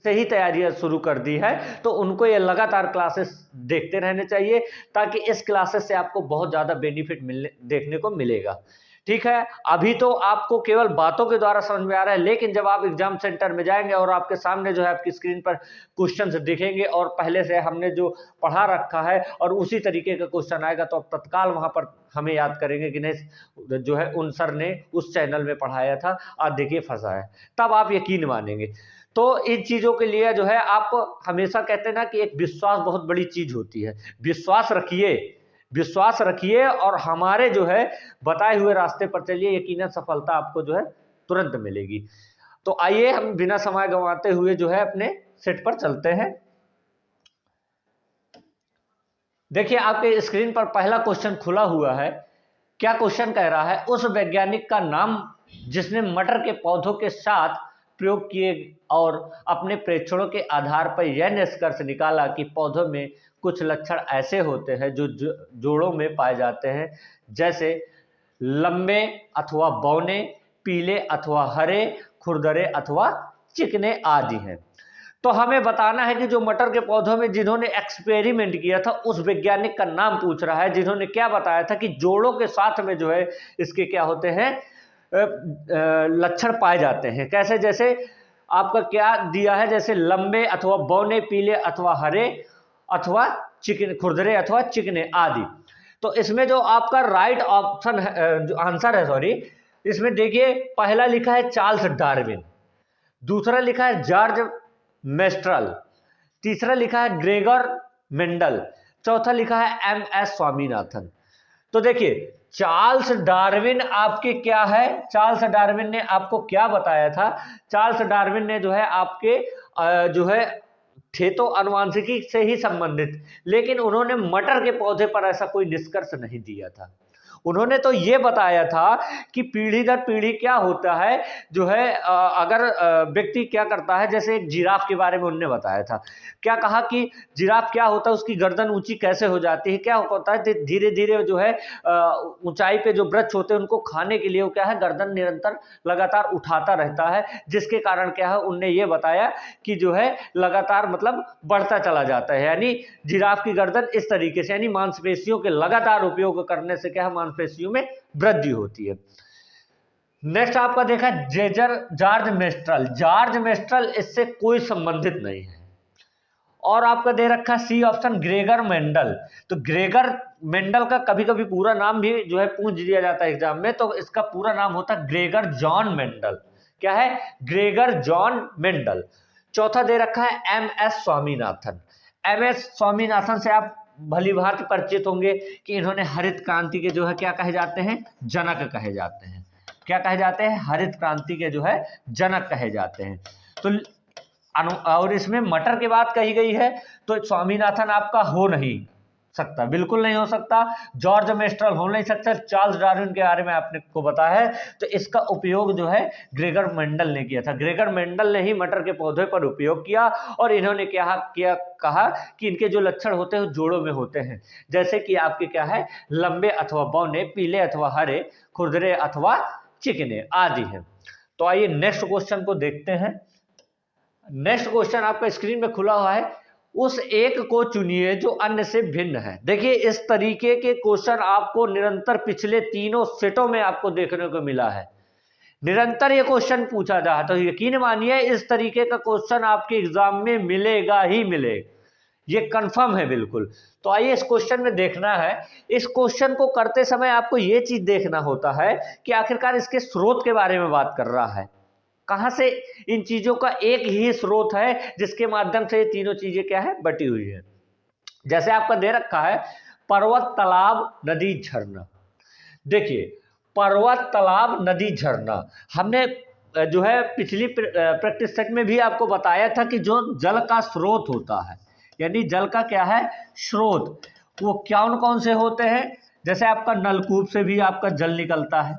से ही तैयारियां शुरू कर दी है, तो उनको ये लगातार क्लासेस देखते रहने चाहिए, ताकि इस क्लासेस से आपको बहुत ज़्यादा बेनिफिट देखने को मिलेगा। ठीक है, अभी तो आपको केवल बातों के द्वारा समझ में आ रहा है, लेकिन जब आप एग्जाम सेंटर में जाएंगे और आपके सामने जो है आपकी स्क्रीन पर क्वेश्चंस दिखेंगे और पहले से हमने जो पढ़ा रखा है और उसी तरीके का क्वेश्चन आएगा, तो आप तत्काल वहां पर हमें याद करेंगे कि नहीं जो है उन सर ने उस चैनल में पढ़ाया था, आज देखिए फंसा है, तब आप यकीन मानेंगे। तो इन चीजों के लिए जो है आप हमेशा कहते हैं ना कि एक विश्वास बहुत बड़ी चीज होती है, विश्वास रखिए और हमारे जो है बताए हुए रास्ते पर चलिए, यकीनन सफलता आपको जो है तुरंत मिलेगी। तो आइए हम बिना समय गंवाते हुए जो है अपने सेट पर चलते हैं। देखिए आपके स्क्रीन पर पहला क्वेश्चन खुला हुआ है। क्या क्वेश्चन कह रहा है, उस वैज्ञानिक का नाम जिसने मटर के पौधों के साथ प्रयोग किए और अपने प्रेक्षणों के आधार पर यह निष्कर्ष निकाला कि पौधों में कुछ लक्षण ऐसे होते हैं जो जोड़ों में पाए जाते हैं, जैसे लंबे अथवा बौने, पीले अथवा हरे, खुरदरे अथवा चिकने आदि हैं। तो हमें बताना है कि जो मटर के पौधों में जिन्होंने एक्सपेरिमेंट किया था उस वैज्ञानिक का नाम पूछ रहा है, जिन्होंने क्या बताया था कि जोड़ों के साथ में जो है इसके क्या होते हैं लक्षण पाए जाते हैं। कैसे, जैसे आपका क्या दिया है, जैसे लंबे अथवा बौने, पीले अथवा हरे अथवा चिकने, खुरदरे अथवा चिकने आदि। तो इसमें जो आपका राइट ऑप्शन है, जो आंसर है सॉरी, इसमें देखिए पहला लिखा है चार्ल्स डार्विन, दूसरा लिखा है जॉर्ज मेस्ट्रल, तीसरा लिखा है ग्रेगर मेंडल, चौथा लिखा है MS स्वामीनाथन। तो देखिए चार्ल्स डार्विन आपके क्या है, चार्ल्स डार्विन ने आपको क्या बताया था, चार्ल्स डार्विन ने जो है आपके जो है थे तो आनुवंशिकी से ही संबंधित, लेकिन उन्होंने मटर के पौधे पर ऐसा कोई निष्कर्ष नहीं दिया था। उन्होंने तो ये बताया था कि पीढ़ी दर पीढ़ी क्या होता है, जो है अगर व्यक्ति क्या करता है, जैसे एक जिराफ के बारे में उन्होंने बताया था, क्या कहा कि जिराफ क्या होता है, उसकी गर्दन ऊंची कैसे हो जाती है, क्या होता है धीरे धीरे जो है ऊंचाई पे जो वृक्ष होते हैं उनको खाने के लिए वो क्या है गर्दन निरंतर लगातार उठाता रहता है, जिसके कारण क्या है उनने ये बताया कि जो है लगातार मतलब बढ़ता चला जाता है, यानी जिराफ की गर्दन इस तरीके से, यानी मांसपेशियों के लगातार उपयोग करने से क्या है मांसपेशियों में वृद्धि होती है। नेक्स्ट आपका देखा जॉर्ज मेस्ट्रल, जॉर्ज मेस्ट्रल इससे कोई संबंधित नहीं है। और आपका दे रखा सी ऑप्शन ग्रेगर मेंडल, तो ग्रेगर मेंडल का कभी कभी पूरा नाम भी जो है पूछ दिया जाता है एग्जाम में, तो इसका पूरा नाम होता है ग्रेगर जॉन मेंडल। क्या है, ग्रेगर जॉन मेंडल। चौथा दे रखा है MS स्वामीनाथन। MS स्वामीनाथन से आप भली भांति परिचित होंगे कि इन्होंने हरित क्रांति के जो है क्या कहे जाते हैं, जनक कहे जाते हैं। क्या कहे जाते हैं, हरित क्रांति के जो है जनक कहे जाते हैं। तो और इसमें मटर की बात कही गई है, तो स्वामीनाथन आपका हो नहीं सकता, बिल्कुल नहीं हो सकता। जॉर्ज मेस्ट्रल हो नहीं सकता। चार्ल्स डार्विन के बारे में आपने को बताया है, तो इसका उपयोग जो है ग्रेगर मेंडल ने किया था। ग्रेगर मेंडल ने ही मटर के पौधे पर उपयोग किया और इन्होंने क्या किया, कहा कि इनके जो लक्षण होते हैं जोड़ों में होते हैं, जैसे कि आपके क्या है लंबे अथवा बौने, पीले अथवा हरे, खुरदरे अथवा चिकने आदि हैं। तो आइए नेक्स्ट क्वेश्चन को देखते हैं। नेक्स्ट क्वेश्चन आपका स्क्रीन में खुला हुआ है, उस एक को चुनिए जो अन्य से भिन्न है। देखिए इस तरीके के क्वेश्चन आपको निरंतर पिछले तीनों सेटों में आपको देखने को मिला है, निरंतर ये क्वेश्चन पूछा जा रहा है, तो यकीन मानिए इस तरीके का क्वेश्चन आपके एग्जाम में मिलेगा ही मिलेगा, ये कंफर्म है बिल्कुल। तो आइए इस क्वेश्चन में देखना है। इस क्वेश्चन को करते समय आपको ये चीज देखना होता है कि आखिरकार इसके स्रोत के बारे में बात कर रहा है, कहां से इन चीजों का एक ही स्रोत है जिसके माध्यम से ये तीनों चीजें क्या है बटी हुई है। जैसे आपका दे रखा है पर्वत, तालाब, नदी, झरना। देखिए पर्वत, तालाब, नदी, झरना, हमने जो है पिछली प्रैक्टिस सेट में भी आपको बताया था कि जो जल का स्रोत होता है, यानी जल का क्या है स्रोत, वो कौन कौन से होते हैं। जैसे आपका नलकूप से भी आपका जल निकलता है,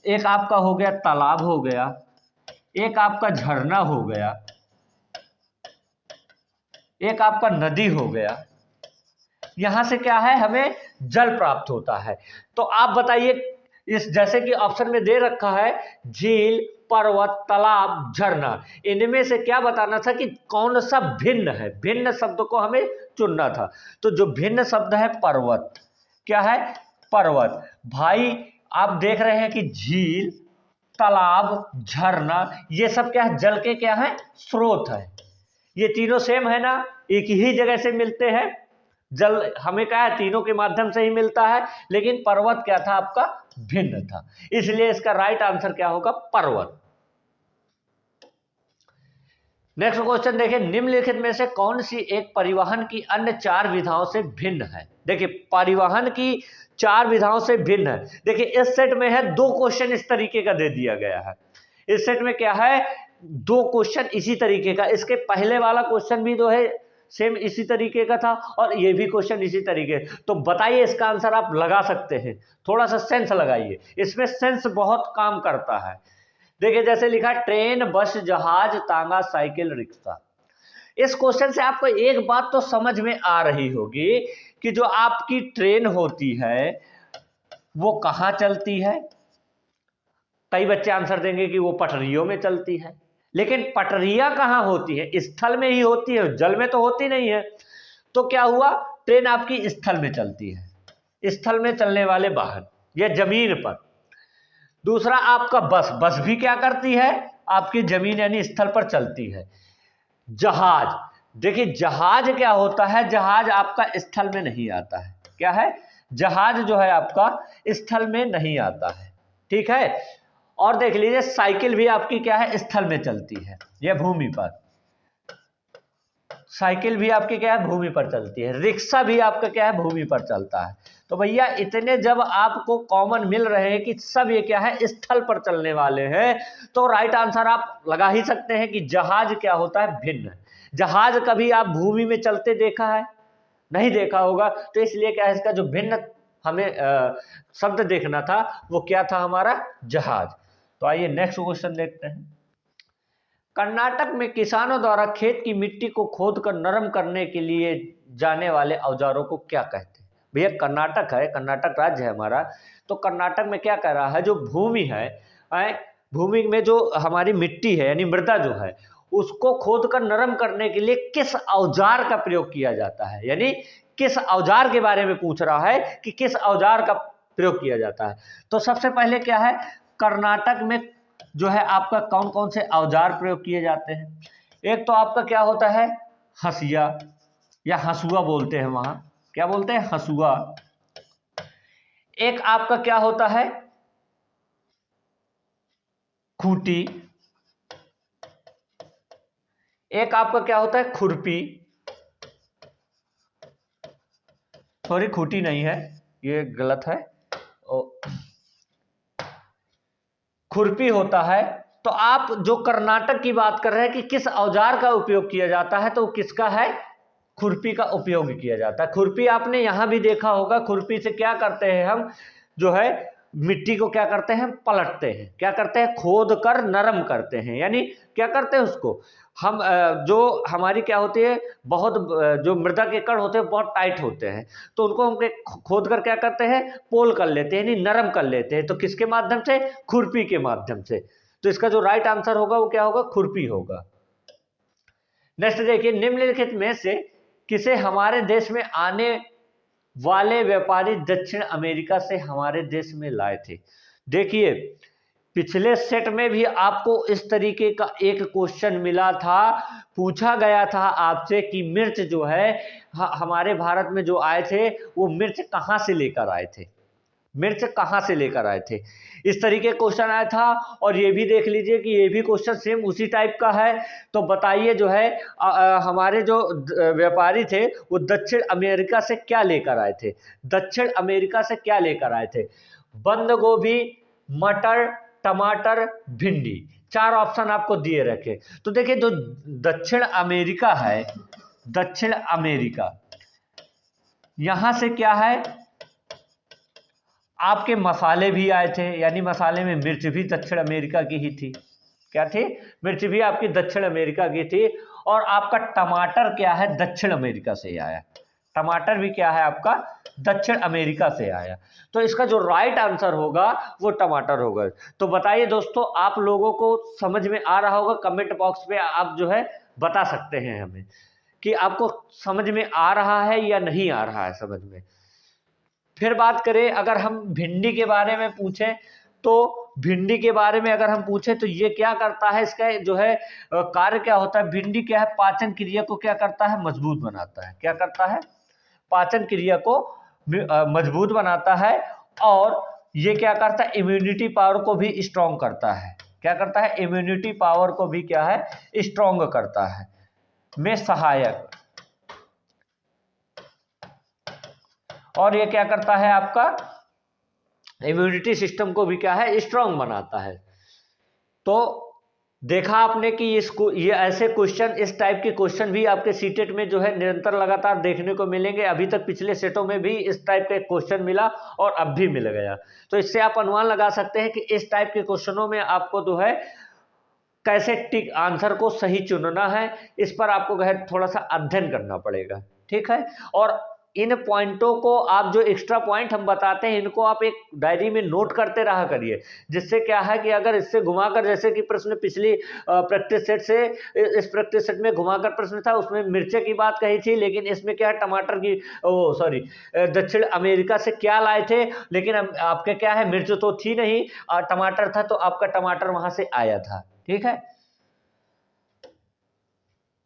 एक आपका हो गया तालाब हो गया, एक आपका झरना हो गया, एक आपका नदी हो गया, यहां से क्या है हमें जल प्राप्त होता है। तो आप बताइए इस जैसे कि ऑप्शन में दे रखा है झील, पर्वत, तालाब, झरना, इनमें से क्या बताना था कि कौन सा भिन्न है, भिन्न शब्द को हमें चुनना था। तो जो भिन्न शब्द है पर्वत, क्या है, पर्वत। भाई आप देख रहे हैं कि झील, तालाब, झरना, ये सब क्या है, जल के क्या है, स्रोत है। ये तीनों सेम है ना, एक ही जगह से मिलते हैं, जल हमें क्या है, तीनों के माध्यम से ही मिलता है, लेकिन पर्वत क्या था आपका, भिन्न था, इसलिए इसका राइट आंसर क्या होगा, पर्वत। नेक्स्ट क्वेश्चन देखिए, निम्नलिखित में से कौन सी एक परिवहन की अन्य 4 विधाओं से भिन्न है। देखिए परिवहन की 4 विधाओं से भिन्न है। देखिए इस सेट में है 2 क्वेश्चन इस तरीके का दे दिया गया है, इस सेट में क्या है, 2 क्वेश्चन इसी तरीके का। इसके पहले वाला क्वेश्चन भी जो है सेम इसी तरीके का था, और ये भी क्वेश्चन इसी तरीके। तो बताइए इसका आंसर आप लगा सकते हैं, थोड़ा सा सेंस लगाइए, इसमें सेंस बहुत काम करता है। देखिए जैसे लिखा ट्रेन, बस, जहाज, तांगा, साइकिल, रिक्शा। इस क्वेश्चन से आपको एक बात तो समझ में आ रही होगी कि जो आपकी ट्रेन होती है वो कहां चलती है। कई बच्चे आंसर देंगे कि वो पटरियों में चलती है, लेकिन पटरियां कहां होती है, स्थल में ही होती है, जल में तो होती नहीं है। तो क्या हुआ, ट्रेन आपकी स्थल में चलती है, स्थल में चलने वाले वाहन, या जमीन पर। दूसरा आपका बस, बस भी क्या करती है, आपकी जमीन यानी स्थल पर चलती है। जहाज, देखिए जहाज क्या होता है, जहाज आपका स्थल में नहीं आता है, क्या है, जहाज जो है आपका स्थल में नहीं आता है, ठीक है। और देख लीजिए साइकिल भी आपकी क्या है, स्थल में चलती है, यह भूमि पर, साइकिल भी आपकी क्या है, भूमि पर चलती है। रिक्शा भी आपका क्या है, भूमि पर चलता है। तो भैया इतने जब आपको कॉमन मिल रहे हैं कि सब ये क्या है, स्थल पर चलने वाले हैं, तो राइट आंसर आप लगा ही सकते हैं कि जहाज क्या होता है, भिन्न। जहाज कभी आप भूमि में चलते देखा है, नहीं देखा होगा, तो इसलिए क्या है, इसका जो भिन्न हमें शब्द देखना था वो क्या था, हमारा जहाज। तो आइए नेक्स्ट क्वेश्चन देखते हैं। कर्नाटक में किसानों द्वारा खेत की मिट्टी को खोदकर नरम करने के लिए जाने वाले औजारों को क्या कहते हैं। भैया कर्नाटक है, कर्नाटक राज्य है हमारा, तो कर्नाटक में क्या कर रहा है, जो भूमि है, भूमि में जो हमारी मिट्टी है यानी मृदा जो है, उसको खोदकर नरम करने के लिए किस औजार का प्रयोग किया जाता है, यानी किस औजार के बारे में पूछ रहा है कि किस औजार का प्रयोग किया जाता है। तो सबसे पहले क्या है, कर्नाटक में जो है आपका कौन कौन से औजार प्रयोग किए जाते हैं। एक तो आपका क्या होता है, हसिया या हसुआ बोलते हैं, वहां क्या बोलते हैं, हसुआ। एक आपका क्या होता है, खूंटी। एक आपका क्या होता है, खुरपी, सॉरी खूंटी नहीं है, ये गलत है, खुरपी होता है। तो आप जो कर्नाटक की बात कर रहे हैं कि किस औजार का उपयोग किया जाता है, तो किसका है, खुरपी का उपयोग किया जाता है। खुरपी आपने यहां भी देखा होगा, खुरपी से क्या करते हैं हम, जो है मिट्टी को क्या करते हैं, पलटते हैं, क्या करते हैं, खोद कर नरम करते हैं, यानी क्या करते हैं उसको हम, जो हमारी क्या होती है, बहुत जो मृदा के कण होते हैं बहुत टाइट होते हैं, तो उनको हम खोद कर क्या करते हैं, पोल कर लेते हैं, यानी नरम कर लेते हैं। तो किसके माध्यम से, खुरपी के माध्यम से। तो इसका जो राइट आंसर होगा वो क्या होगा, खुरपी होगा। नेक्स्ट देखिए, निम्नलिखित में से किसे हमारे देश में आने वाले व्यापारी दक्षिण अमेरिका से हमारे देश में लाए थे। देखिए पिछले सेट में भी आपको इस तरीके का एक क्वेश्चन मिला था, पूछा गया था आपसे कि मिर्च जो है हमारे भारत में जो आए थे वो मिर्च कहां से लेकर आए थे, मिर्च कहां से लेकर आए थे, इस तरीके क्वेश्चन आया था। और ये भी देख लीजिए कि ये भी क्वेश्चन सेम उसी टाइप का है। तो बताइए जो है हमारे जो व्यापारी थे वो दक्षिण अमेरिका से क्या लेकर आए थे, दक्षिण अमेरिका से क्या लेकर आए थे, बंद गोभी, मटर, टमाटर, भिंडी, 4 ऑप्शन आपको दिए रखे। तो देखिए जो दक्षिण अमेरिका है, दक्षिण अमेरिका यहां से क्या है, आपके मसाले भी आए थे, यानी मसाले में मिर्च भी दक्षिण अमेरिका की ही थी, क्या थी, मिर्च भी आपकी दक्षिण अमेरिका की थी। और आपका टमाटर क्या है, दक्षिण अमेरिका से आया, टमाटर भी क्या है आपका दक्षिण अमेरिका से आया। तो इसका जो राइट आंसर होगा वो टमाटर होगा। तो बताइए दोस्तों, आप लोगों को समझ में आ रहा होगा? कमेंट बॉक्स में आप जो है बता सकते हैं हमें कि आपको समझ में आ रहा है या नहीं आ रहा है समझ में। फिर बात करें, अगर हम भिंडी के बारे में पूछें, तो भिंडी के बारे में अगर हम पूछें तो ये क्या करता है, इसका जो है कार्य क्या होता है? भिंडी क्या है, पाचन क्रिया को क्या करता है, मजबूत बनाता है। क्या करता है? पाचन क्रिया को मजबूत बनाता है। और ये क्या करता है, इम्यूनिटी पावर को भी स्ट्रॉन्ग करता है। क्या करता है? इम्यूनिटी पावर को भी क्या है, स्ट्रॉन्ग करता है, में सहायक। और ये क्या करता है, आपका इम्यूनिटी सिस्टम को भी क्या है, स्ट्रॉन्ग बनाता है। तो देखा आपने कि ये ऐसे क्वेश्चन, इस टाइप के क्वेश्चन भी आपके सीटेट में जो है निरंतर लगातार देखने को मिलेंगे। अभी तक पिछले सेटों में भी इस टाइप का क्वेश्चन मिला और अब भी मिल गया। तो इससे आप अनुमान लगा सकते हैं कि इस टाइप के क्वेश्चनों में आपको जो है कैसे टिक आंसर को सही चुनना है, इस पर आपको थोड़ा सा अध्ययन करना पड़ेगा। ठीक है। और इन पॉइंटों को आप जो एक्स्ट्रा पॉइंट हम बताते हैं, इनको आप एक डायरी में नोट करते रहा करिए, जिससे क्या है कि अगर इससे घुमाकर, जैसे कि प्रश्न पिछली प्रैक्टिस सेट से इस प्रैक्टिस सेट में घुमाकर प्रश्न था, उसमें मिर्चे की बात कही थी, लेकिन इसमें क्या है, टमाटर की दक्षिण अमेरिका से क्या लाए थे, लेकिन आपके क्या है, मिर्च तो थी नहीं और टमाटर था, तो आपका टमाटर वहां से आया था। ठीक है।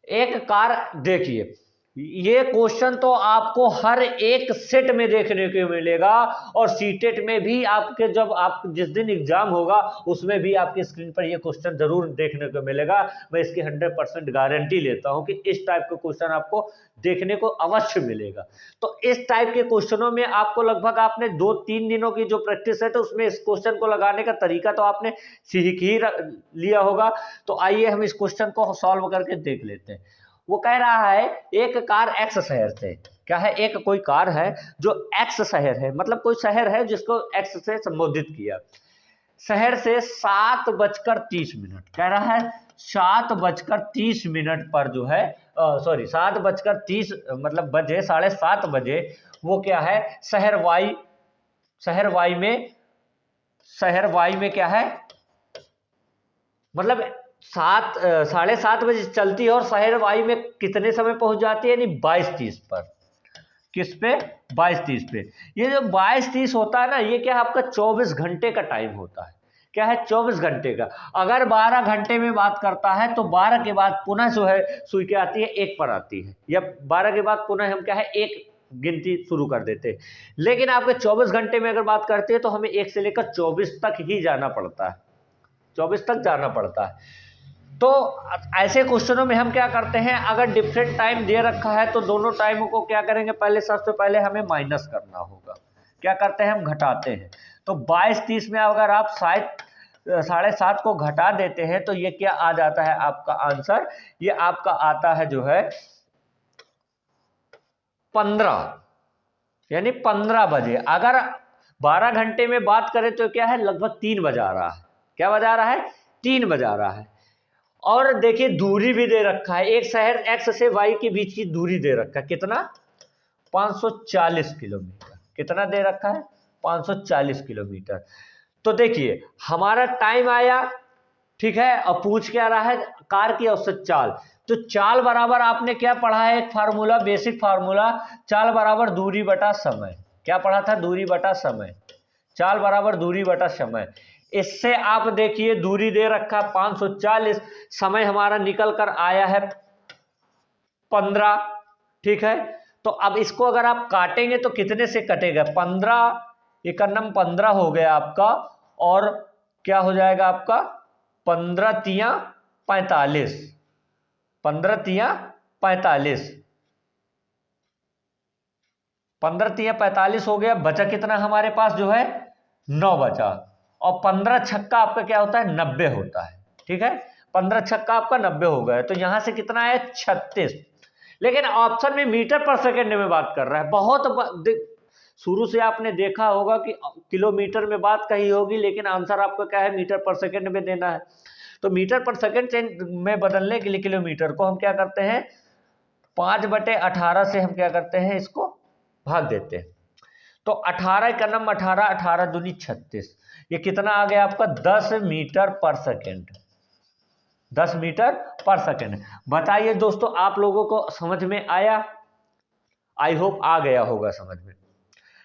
एक कार देखिए, ये क्वेश्चन तो आपको हर एक सेट में देखने को मिलेगा और सीटेट में भी आपके, जब आप जिस दिन एग्जाम होगा उसमें भी आपकी स्क्रीन पर ये क्वेश्चन जरूर देखने को मिलेगा। मैं इसकी 100% गारंटी लेता हूं कि इस टाइप का क्वेश्चन आपको देखने को अवश्य मिलेगा। तो इस टाइप के क्वेश्चनों में आपको लगभग, आपने 2-3 दिनों की जो प्रैक्टिस है तो उसमें इस क्वेश्चन को लगाने का तरीका तो आपने सीख ही लिया होगा। तो आइए हम इस क्वेश्चन को सॉल्व करके देख लेते हैं। वो कह रहा है, एक कार एक्स शहर से, क्या है, एक कोई कार है जो एक्स शहर है, मतलब कोई शहर है जिसको एक्स से संबोधित किया, शहर से 7:30 कह रहा है, 7:30 पर जो है 7:30 मतलब बजे, 7:30 बजे वो क्या है, शहर वाई में क्या है, मतलब 7:30 बजे चलती है और शहर वाई में कितने समय पहुंच जाती है, यानी 22:30 पर। किस पे? 22:30 पे। ये जो 22:30 होता है ना, ये क्या है, आपका 24 घंटे का टाइम होता है। क्या है? 24 घंटे का। अगर 12 घंटे में बात करता है तो 12 के बाद पुनः जो है सुई क्या आती है, 1 पर आती है, या 12 के बाद पुनः हम क्या है, 1 गिनती शुरू कर देते हैं। लेकिन आपके 24 घंटे में अगर बात करते हैं तो हमें 1 से लेकर 24 तक ही जाना पड़ता है, 24 तक जाना पड़ता है। तो ऐसे क्वेश्चनों में हम क्या करते हैं, अगर डिफरेंट टाइम दे रखा है तो दोनों टाइमों को क्या करेंगे, पहले सबसे पहले हमें माइनस करना होगा। क्या करते हैं, हम घटाते हैं। तो 22:30 में अगर आप 7:30 को घटा देते हैं तो ये क्या आ जाता है आपका आंसर, ये आपका आता है जो है 15, यानी 15 बजे। अगर 12 घंटे में बात करें तो क्या है, लगभग 3 बजा रहा है। क्या बजा रहा है? 3 बजा रहा है। और देखिए दूरी भी दे रखा है, एक शहर एक्स से वाई के बीच की दूरी दे रखा है, कितना? 540 किलोमीटर। कितना दे रखा है? 540 किलोमीटर। तो देखिए हमारा टाइम आया, ठीक है, और पूछ क्या रहा है, कार की औसत चाल। तो चाल बराबर आपने क्या पढ़ा है, एक फार्मूला, बेसिक फार्मूला, चाल बराबर दूरी बटा समय। क्या पढ़ा था? दूरी बटा समय। चाल बराबर दूरी बटा समय। इससे आप देखिए दूरी दे रखा 540, समय हमारा निकल कर आया है 15। ठीक है। तो अब इसको अगर आप काटेंगे तो कितने से कटेगा? 15 एकन्नम 15 हो गया आपका, और क्या हो जाएगा आपका 15 तिया 45, 15 तिया 45, 15 तिया 45 हो गया। बचा कितना हमारे पास जो है 9 बचा, और 15 छक्का आपका क्या होता है 90 होता है। ठीक है, 15 छक्का आपका 90 हो गया। तो यहां से कितना है 36। लेकिन ऑप्शन में मीटर पर सेकंड में बात कर रहा है। बहुत शुरू से आपने देखा होगा कि किलोमीटर में बात कही होगी, लेकिन आंसर आपका क्या है मीटर पर सेकंड में देना है। तो मीटर पर सेकंड में बदलने के लिए किलोमीटर को हम क्या करते हैं 5/18 से हम क्या करते हैं, इसको भाग देते हैं। तो 18 का नंबर 18, 18 दूनी 36, ये कितना आ गया आपका 10 मीटर पर सेकेंड। 10 मीटर पर सेकेंड। बताइए दोस्तों, आप लोगों को समझ में आया? आई होप आ गया होगा समझ में।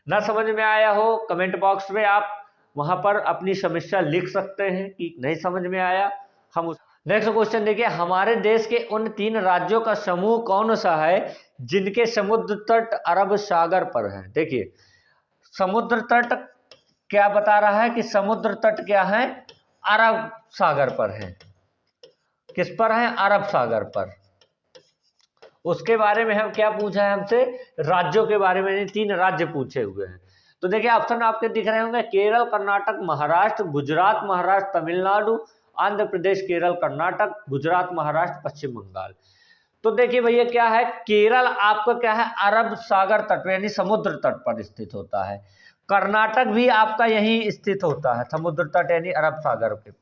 ना समझ में आया हो, कमेंट बॉक्स में आप वहां पर अपनी समस्या लिख सकते हैं कि नहीं समझ में आया। हम उस नेक्स्ट क्वेश्चन देखिए, हमारे देश के उन 3 राज्यों का समूह कौन सा है जिनके समुद्र तट अरब सागर पर है? देखिए, समुद्र तट क्या बता रहा है कि समुद्र तट क्या है, अरब सागर पर है। किस पर है? अरब सागर पर। उसके बारे में हम क्या पूछा है हमसे, राज्यों के बारे में 3 राज्य पूछे हुए हैं। तो देखिए ऑप्शन आपके दिख रहे होंगे, केरल, कर्नाटक, महाराष्ट्र, गुजरात, महाराष्ट्र, तमिलनाडु, आंध्र प्रदेश, केरल, कर्नाटक, गुजरात, महाराष्ट्र, पश्चिम बंगाल। तो देखिए भैया क्या है, केरल आपका क्या है, अरब सागर तट यानी समुद्र तट पर स्थित होता है। कर्नाटक भी आपका यही स्थित होता है, समुद्र तट यानी अरब सागर पे।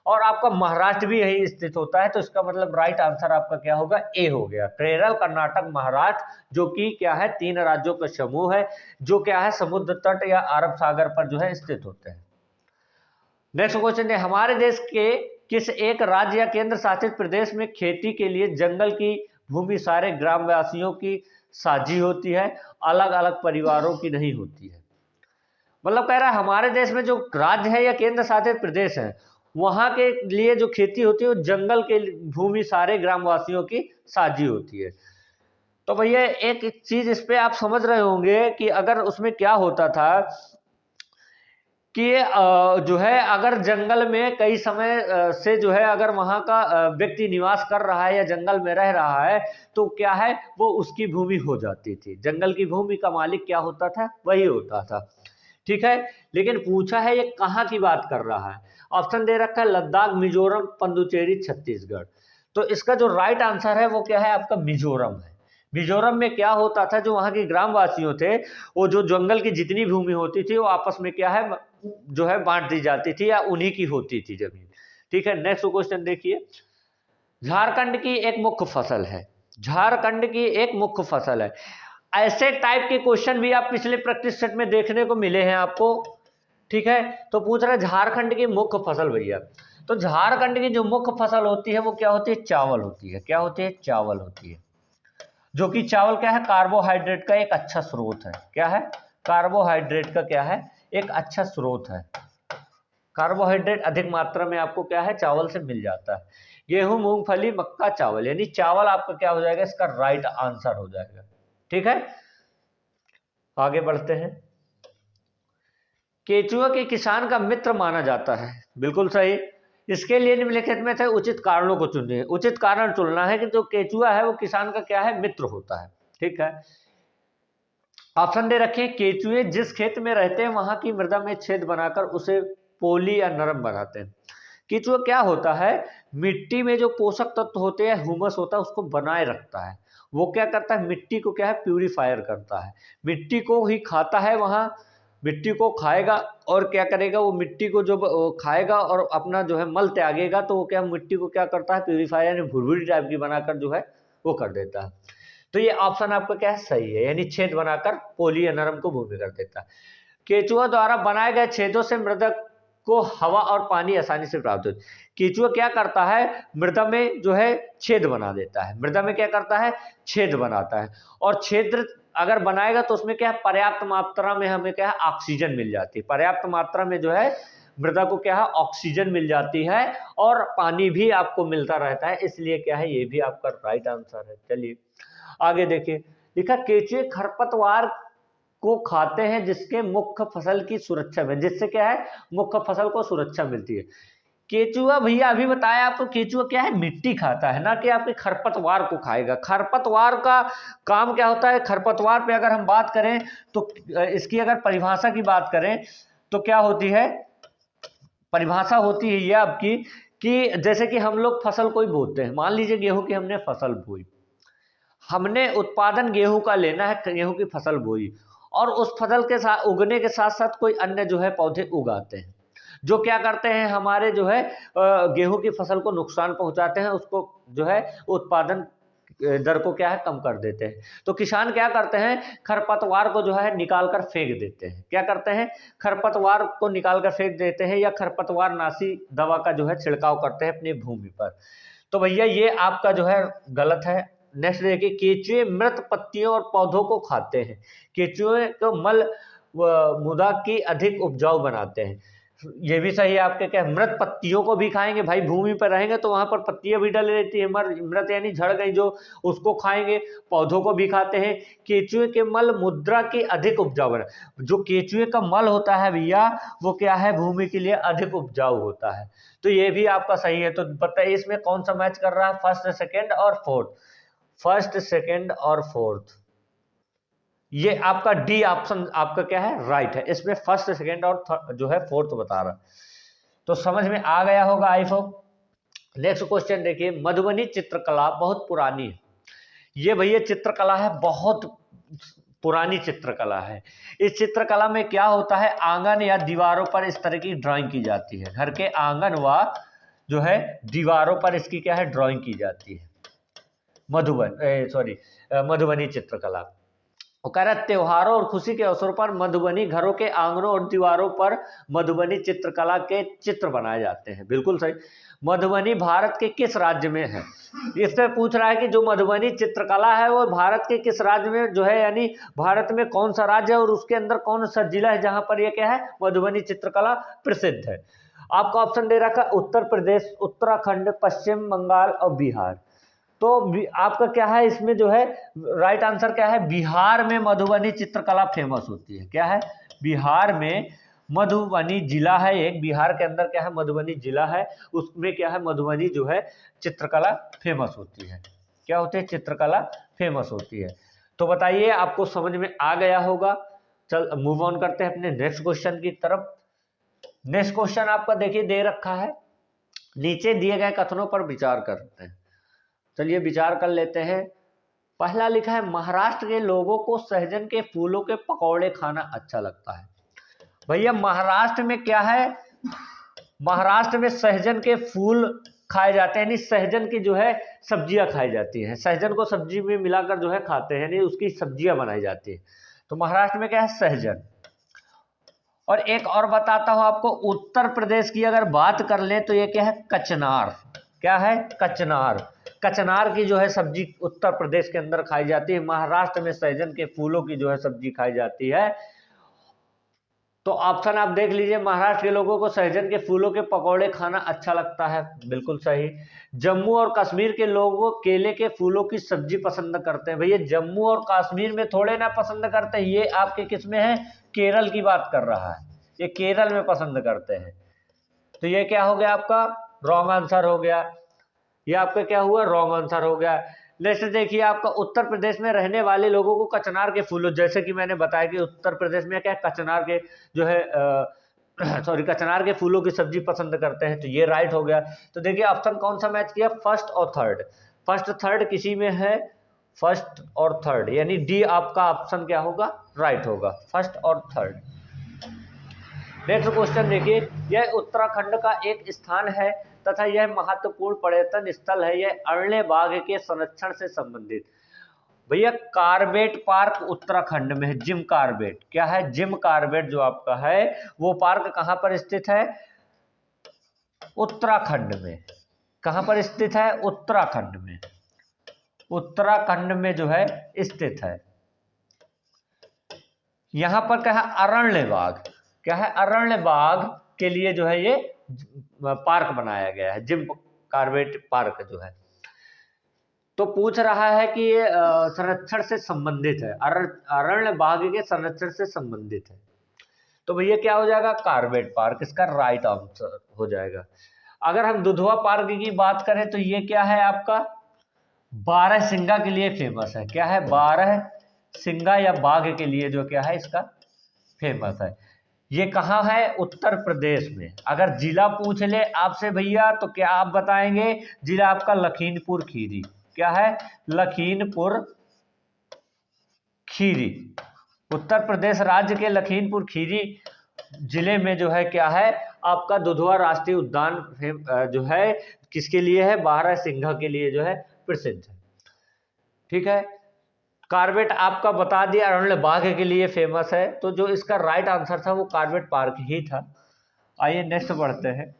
और आपका महाराष्ट्र भी यही स्थित होता है। तो इसका मतलब राइट आंसर आपका क्या होगा, ए हो गया। केरल, कर्नाटक, महाराष्ट्र, जो कि क्या है 3 राज्यों का समूह है, जो क्या है समुद्र तट या अरब सागर पर जो है स्थित होते हैं। नेक्स्ट क्वेश्चन है, हमारे देश के किस एक राज्य या केंद्र शासित प्रदेश में खेती के लिए जंगल की भूमि सारे ग्रामवासियों की साझी होती है, अलग अलग परिवारों की नहीं होती है? मतलब कह रहा है हमारे देश में जो राज्य है या केंद्र शासित प्रदेश है, वहां के लिए जो खेती होती है वो जंगल के भूमि सारे ग्रामवासियों की साझी होती है। तो भैया एक चीज इस पे आप समझ रहे होंगे कि अगर उसमें क्या होता था कि जो है अगर जंगल में कई समय से जो है अगर वहां का व्यक्ति निवास कर रहा है या जंगल में रह रहा है, तो क्या है वो उसकी भूमि हो जाती थी। जंगल की भूमि का मालिक क्या होता था, वही होता था। ठीक है, लेकिन पूछा है ये कहाँ की बात कर रहा है। ऑप्शन दे रखा है लद्दाख, मिजोरम, पुडुचेरी, छत्तीसगढ़। तो इसका जो राइट आंसर है वो क्या है आपका, मिजोरम है। मिजोरम में क्या होता था, जो वहां के ग्रामवासियों थे, वो जो जंगल की जितनी भूमि होती थी वो आपस में क्या है जो है बांट दी जाती थी या उन्हीं की होती थी जमीन। ठीक है, नेक्स्ट क्वेश्चन देखिए, झारखंड की एक मुख्य फसल है, झारखंड की एक मुख्य फसल है। ऐसे टाइप के क्वेश्चन भी आप पिछले प्रैक्टिस सेट में देखने को मिले हैं आपको। ठीक है, तो पूछ रहे झारखंड की मुख्य फसल भैया। तो झारखंड की जो मुख्य फसल होती है वो क्या होती है, चावल होती है। क्या होती है, चावल होती है। जो कि चावल क्या है, कार्बोहाइड्रेट का एक अच्छा स्रोत है। क्या है, कार्बोहाइड्रेट का क्या है, एक अच्छा स्रोत है। कार्बोहाइड्रेट अधिक मात्रा में आपको क्या है, चावल से मिल जाता है। गेहूं, मूंगफली, मक्का, चावल, यानी चावल आपका क्या हो जाएगा, इसका राइट आंसर हो जाएगा। ठीक है, आगे बढ़ते हैं। केचुआ के किसान का मित्र माना जाता है, बिल्कुल सही। इसके लिए निम्नलिखित में से उचित कारणों को चुनिए। उचित कारण चुनना है कि जो केचुआ है वो किसान का क्या है, मित्र होता है। ठीक है, ऑप्शन दे रखे हैं, केचुए जिस खेत में रहते हैं वहां की मृदा में छेद बनाकर उसे पोली या नरम बनाते हैं। केचुआ क्या होता है, मिट्टी में जो पोषक तत्व होते हैं, ह्यूमस होता है, उसको बनाए रखता है। वो क्या करता है, मिट्टी को क्या है, प्यूरिफायर करता है। मिट्टी को ही खाता है, वहां मिट्टी को खाएगा और क्या करेगा, वो मिट्टी को जब खाएगा और अपना जो है मल त्यागेगा, तो वो क्या मिट्टी को क्या करता है, प्यूरिफायर यानी भुरभुरी टाइप की बनाकर जो है वो कर देता है। तो ये ऑप्शन आपका क्या है, सही है, यानी छेद बनाकर पोली या नरम को भूमि कर देता है। केचुआ द्वारा बनाए गए छेदों से मृदा को हवा और पानी आसानी से प्राप्त होता है। केचुआ क्या करता है, मृदा में जो है छेद बना देता है। मृदा में क्या करता है, छेद बनाता है। और छेद अगर बनाएगा तो उसमें क्या है, पर्याप्त मात्रा में हमें क्या है, ऑक्सीजन मिल जाती है। पर्याप्त मात्रा में जो है मृदा को क्या है, ऑक्सीजन मिल जाती है और पानी भी आपको मिलता रहता है। इसलिए क्या है, ये भी आपका राइट आंसर है। चलिए आगे देखिए, लिखा केचुए खरपतवार को खाते हैं जिसके मुख्य फसल की सुरक्षा में, जिससे क्या है, मुख्य फसल को सुरक्षा मिलती है। केचुआ भैया अभी बताया आपको, केचुआ क्या है, मिट्टी खाता है, ना कि आपके खरपतवार को खाएगा। खरपतवार का काम क्या होता है, खरपतवार पे अगर हम बात करें तो इसकी अगर परिभाषा की बात करें तो क्या होती है, परिभाषा होती है ये आपकी कि जैसे कि हम लोग फसल कोई बोते हैं, मान लीजिए गेहूं की हमने फसल बोई, हमने उत्पादन गेहूं का लेना है, गेहूं की फसल बोई और उस फसल के साथ उगने के साथ साथ कोई अन्य जो है पौधे उगाते हैं, जो क्या करते हैं, हमारे जो है गेहूं की फसल को नुकसान पहुंचाते हैं, उसको जो है उत्पादन दर को क्या है कम कर देते हैं। तो किसान क्या करते हैं, खरपतवार को जो है निकाल कर फेंक देते हैं। क्या करते हैं, खरपतवार को निकाल कर फेंक देते हैं या खरपतवार नाशी दवा का जो है छिड़काव करते हैं अपनी भूमि पर। तो भैया ये आपका जो है गलत है। नेक्स्ट देखिए, केचुए मृत पत्तियों और पौधों को खाते हैं। केचुए को मल मुदा की अधिक उपजाऊ बनाते हैं। ये भी सही है आपके, क्या मृत पत्तियों को भी खाएंगे, भाई भूमि पर रहेंगे तो वहां पर पत्तियां भी डल रहती है, मृत यानी झड़ गई जो, उसको खाएंगे। पौधों को भी खाते हैं। केचुए के मल मुद्रा की अधिक उपजाऊ बना, जो केचुए का मल होता है भैया वो क्या है भूमि के लिए अधिक उपजाऊ होता है। तो ये भी आपका सही है। तो बताइए इसमें कौन सा मैच कर रहा है, फर्स्ट सेकेंड और फोर्थ, फर्स्ट सेकेंड और फोर्थ। ये आपका डी ऑप्शन आपका क्या है राइट है, इसमें फर्स्ट सेकेंड और जो है फोर्थ बता रहा। तो समझ में आ गया होगा आई होप। नेक्स्ट क्वेश्चन देखिए, मधुबनी चित्रकला बहुत पुरानी है। ये भैया चित्रकला है, बहुत पुरानी चित्रकला है। इस चित्रकला में क्या होता है, आंगन या दीवारों पर इस तरह की ड्राइंग की जाती है। घर के आंगन व जो है दीवारों पर इसकी क्या है ड्राइंग की जाती है। मधुबनी चित्रकला। वो कह रहा है त्योहारों और खुशी के अवसरों पर मधुबनी घरों के आंगनों और दीवारों पर मधुबनी चित्रकला के चित्र बनाए जाते हैं। बिल्कुल सही। मधुबनी भारत के किस राज्य में है, इससे पूछ रहा है कि जो मधुबनी चित्रकला है वो भारत के किस राज्य में जो है, यानी भारत में कौन सा राज्य है और उसके अंदर कौन सा जिला है जहां पर ये क्या है मधुबनी चित्रकला प्रसिद्ध है। आपका ऑप्शन दे रखा उत्तर प्रदेश, उत्तराखंड, पश्चिम बंगाल और बिहार। तो आपका क्या है इसमें जो है राइट आंसर क्या है, बिहार में मधुबनी चित्रकला फेमस होती है। क्या है, बिहार में मधुबनी जिला है एक, बिहार के अंदर क्या है मधुबनी जिला है, उसमें क्या है मधुबनी जो है चित्रकला फेमस होती है। क्या होती है, चित्रकला फेमस होती है। तो बताइए आपको समझ में आ गया होगा। चल मूव ऑन करते हैं अपने नेक्स्ट क्वेश्चन की तरफ। नेक्स्ट क्वेश्चन आपका देखिए दे रखा है, नीचे दिए गए कथनों पर विचार करते हैं। चलिए विचार कर लेते हैं। पहला लिखा है, महाराष्ट्र के लोगों को सहजन के फूलों के पकौड़े खाना अच्छा लगता है। भैया महाराष्ट्र में क्या है, महाराष्ट्र में सहजन के फूल खाए जाते हैं, यानी सहजन की जो है सब्जियां खाई जाती हैं। सहजन को सब्जी में मिलाकर जो है खाते हैं, यानी उसकी सब्जियां बनाई जाती है। तो महाराष्ट्र में क्या है सहजन। और एक और बताता हूं आपको, उत्तर प्रदेश की अगर बात कर लें तो ये क्या है कचनार। क्या है, कचनार। कचनार की जो है सब्जी उत्तर प्रदेश के अंदर खाई जाती है। महाराष्ट्र में सहजन के फूलों की जो है सब्जी खाई जाती है। तो ऑप्शन आप देख लीजिए, महाराष्ट्र के लोगों को सहजन के फूलों के पकौड़े खाना अच्छा लगता है, बिल्कुल सही। जम्मू और कश्मीर के लोगों केले के फूलों की सब्जी पसंद करते हैं। भैया जम्मू और कश्मीर में थोड़े ना पसंद करते हैं, ये आपके किस में है, केरल की बात कर रहा है, ये केरल में पसंद करते हैं। तो ये क्या हो गया आपका रॉन्ग आंसर हो गया, ये आपका क्या हुआ रॉन्ग आंसर हो गया। नेक्स्ट देखिए, आपका उत्तर प्रदेश में रहने वाले लोगों को कचनार के फूलों, जैसे कि मैंने बताया कि उत्तर प्रदेश में क्या कचनार के जो है कचनार के फूलों की सब्जी पसंद करते हैं। तो ये राइट हो गया। तो देखिए ऑप्शन कौन सा मैच किया, फर्स्ट और थर्ड। फर्स्ट थर्ड किसी में है, फर्स्ट और थर्ड, यानी डी आपका ऑप्शन क्या होगा राइट होगा, फर्स्ट और थर्ड। नेक्स्ट क्वेश्चन देखिए, यह उत्तराखंड का एक स्थान है तथा यह महत्वपूर्ण पर्यटन स्थल है। यह अरण्य बाघ के संरक्षण से संबंधित। भैया कार्बेट पार्क उत्तराखंड में है, जिम कार्बेट। क्या है, जिम कार्बेट जो आपका है वो पार्क कहां पर स्थित है, उत्तराखंड में। कहां पर स्थित है, उत्तराखंड में। उत्तराखंड में जो है स्थित है। यहां पर क्या है अरण्य बाघ, क्या है अरण्य बाघ के लिए जो है ये पार्क बनाया गया है, जिम कार्बेट पार्क जो है। तो पूछ रहा है कि ये संरक्षण से संबंधित है, अरण्य बाघ के संरक्षण से संबंधित है। तो भैया क्या हो जाएगा, कार्बेट पार्क इसका राइट आंसर हो जाएगा। अगर हम दुधवा पार्क की बात करें तो ये क्या है आपका बारहसिंगा के लिए फेमस है। क्या है, बारहसिंगा या बाघ के लिए जो क्या है इसका फेमस है। ये कहाँ है, उत्तर प्रदेश में। अगर जिला पूछ ले आपसे भैया तो क्या आप बताएंगे, जिला आपका लखीमपुर खीरी। क्या है, लखीमपुर खीरी। उत्तर प्रदेश राज्य के लखीमपुर खीरी जिले में जो है क्या है आपका दुधवा राष्ट्रीय उद्यान जो है किसके लिए है, बारहसिंगा के लिए जो है प्रसिद्ध है। ठीक है। कार्बेट आपका बता दिया अरण्य बाघ के लिए फेमस है, तो जो इसका राइट आंसर था वो कार्बेट पार्क ही था। आइए नेक्स्ट बढ़ते हैं।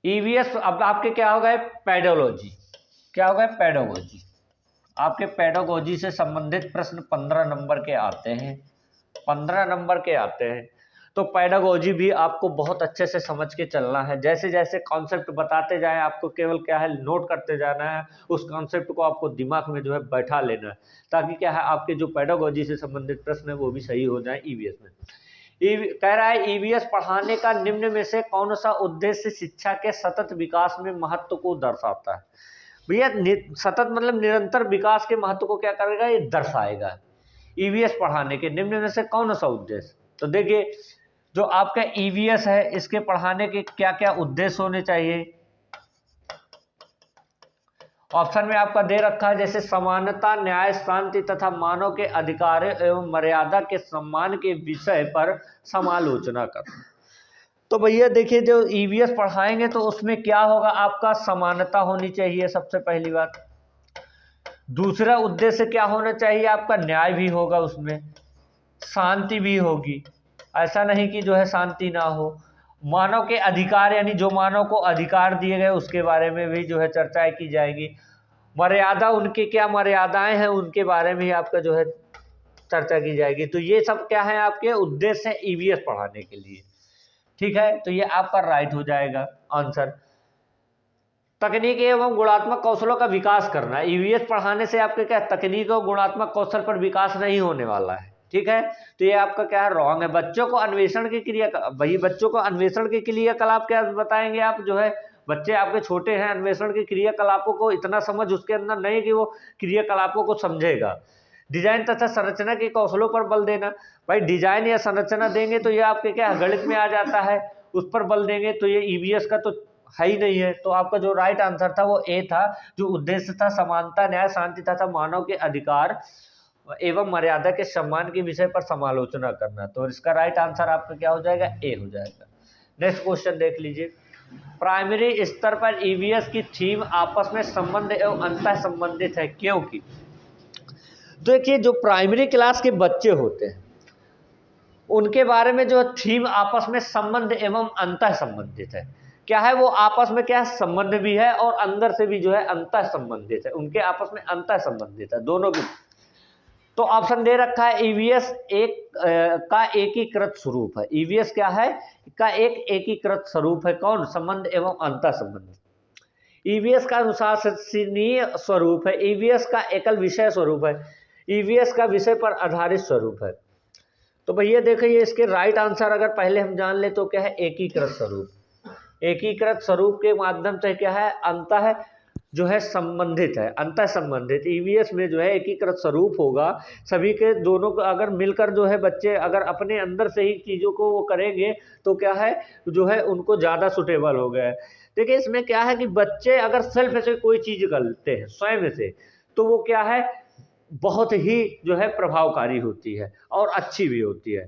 ईवीएस, अब आपके क्या हो गए, पेडोलॉजी, क्या हो गए, पेडोलॉजी। आपके पेडोलॉजी से संबंधित प्रश्न 15 नंबर के आते हैं, 15 नंबर के आते हैं। तो पेडागोजी भी आपको बहुत अच्छे से समझ के चलना है। जैसे जैसे कॉन्सेप्ट बताते जाएं, आपको केवल क्या है, नोट करते जाना है, उस कॉन्सेप्ट को आपको दिमाग में जो है बैठा लेना है, ताकि क्या है आपके जो पेडागोजी से संबंधित प्रश्न है वो भी सही हो जाए ईवीएस में। कह रहा है ईवीएस पढ़ाने का निम्न में से कौन सा उद्देश्य शिक्षा के सतत विकास में महत्व को दर्शाता है। भैया सतत मतलब निरंतर विकास के महत्व को क्या करेगा, ये दर्शाएगा। ईवीएस पढ़ाने के निम्न में से कौन सा उद्देश्य, तो देखिए जो आपका ईवीएस है इसके पढ़ाने के क्या क्या उद्देश्य होने चाहिए। ऑप्शन में आपका दे रखा है, जैसे समानता, न्याय, शांति तथा मानव के अधिकार एवं मर्यादा के सम्मान के विषय पर समालोचना करना। तो भैया देखिए जो ईवीएस पढ़ाएंगे तो उसमें क्या होगा, आपका समानता होनी चाहिए सबसे पहली बात। दूसरा उद्देश्य क्या होना चाहिए, आपका न्याय भी होगा, उसमें शांति भी होगी, ऐसा नहीं कि जो है शांति ना हो। मानव के अधिकार, यानी जो मानव को अधिकार दिए गए उसके बारे में भी जो है चर्चाएं की जाएगी। मर्यादा, उनकी क्या मर्यादाएं हैं उनके बारे में ही आपका जो है चर्चा की जाएगी। तो ये सब क्या है, आपके उद्देश्य है ईवीएस पढ़ाने के लिए। ठीक है, तो ये आपका राइट हो जाएगा आंसर। तकनीकी एवं गुणात्मक कौशलों का विकास करना। ईवीएस पढ़ाने से आपके क्या तकनीक और गुणात्मक कौशल पर विकास नहीं होने वाला है। ठीक है, तो ये आपका क्या है, रॉन्ग है। बच्चों को अन्वेषण की क्रिया, भाई बच्चों को अन्वेषण की क्रियाकलाप क्या बताएंगे आप, जो है बच्चे आपके छोटे हैं, अन्वेषण की क्रियाकलापों को इतना समझ उसके अंदर नहीं कि वो क्रियाकलापों को समझेगा। डिजाइन तथा संरचना के कौशलों पर बल देना। भाई डिजाइन या संरचना देंगे तो ये आपके क्या गणित में आ जाता है, उस पर बल देंगे तो ये ईवीएस का तो है ही नहीं है। तो आपका जो राइट आंसर था वो ए था, जो उद्देश्य था समानता, न्याय, शांति तथा मानव के अधिकार एवं मर्यादा के सम्मान के विषय पर समालोचना करना। तो इसका राइट आंसर आपका क्या हो जाएगा, ए हो जाएगा। नेक्स्ट क्वेश्चन देख लीजिए। प्राइमरी स्तर पर ईवीएस की थीम आपस में संबंध एवं अंतः संबंधित है, क्योंकि देखिए जो प्राइमरी क्लास के बच्चे होते हैं उनके बारे में जो थीम आपस में संबंध एवं अंतः संबंधित है। क्या है, वो आपस में क्या संबंध भी है और अंदर से भी जो है अंतः संबंधित है, उनके आपस में अंतः संबंधित है दोनों की। तो ऑप्शन दे रखा है ईवीएस का एकीकृत स्वरूप है। ईवीएस क्या है, का एक एकीकृत स्वरूप है, कौन, संबंध एवं अंतः संबंध। ईवीएस का अनुशासनीय स्वरूप है। ईवीएस का एकल विषय स्वरूप है। ईवीएस का विषय पर आधारित स्वरूप है। तो भैया देखिए इसके राइट आंसर अगर पहले हम जान ले तो क्या है, एकीकृत स्वरूप। एकीकृत स्वरूप के माध्यम से क्या है, अंतः जो है संबंधित है, अंतः संबंधित। ईवीएस में जो है एकीकृत स्वरूप होगा, सभी के दोनों को अगर मिलकर जो है बच्चे अगर अपने अंदर से ही चीज़ों को वो करेंगे तो क्या है, जो है उनको ज़्यादा सुटेबल हो गया है। देखिए इसमें क्या है कि बच्चे अगर सेल्फ से कोई चीज़ करते हैं स्वयं से, तो वो क्या है, बहुत ही जो है प्रभावकारी होती है और अच्छी भी होती है।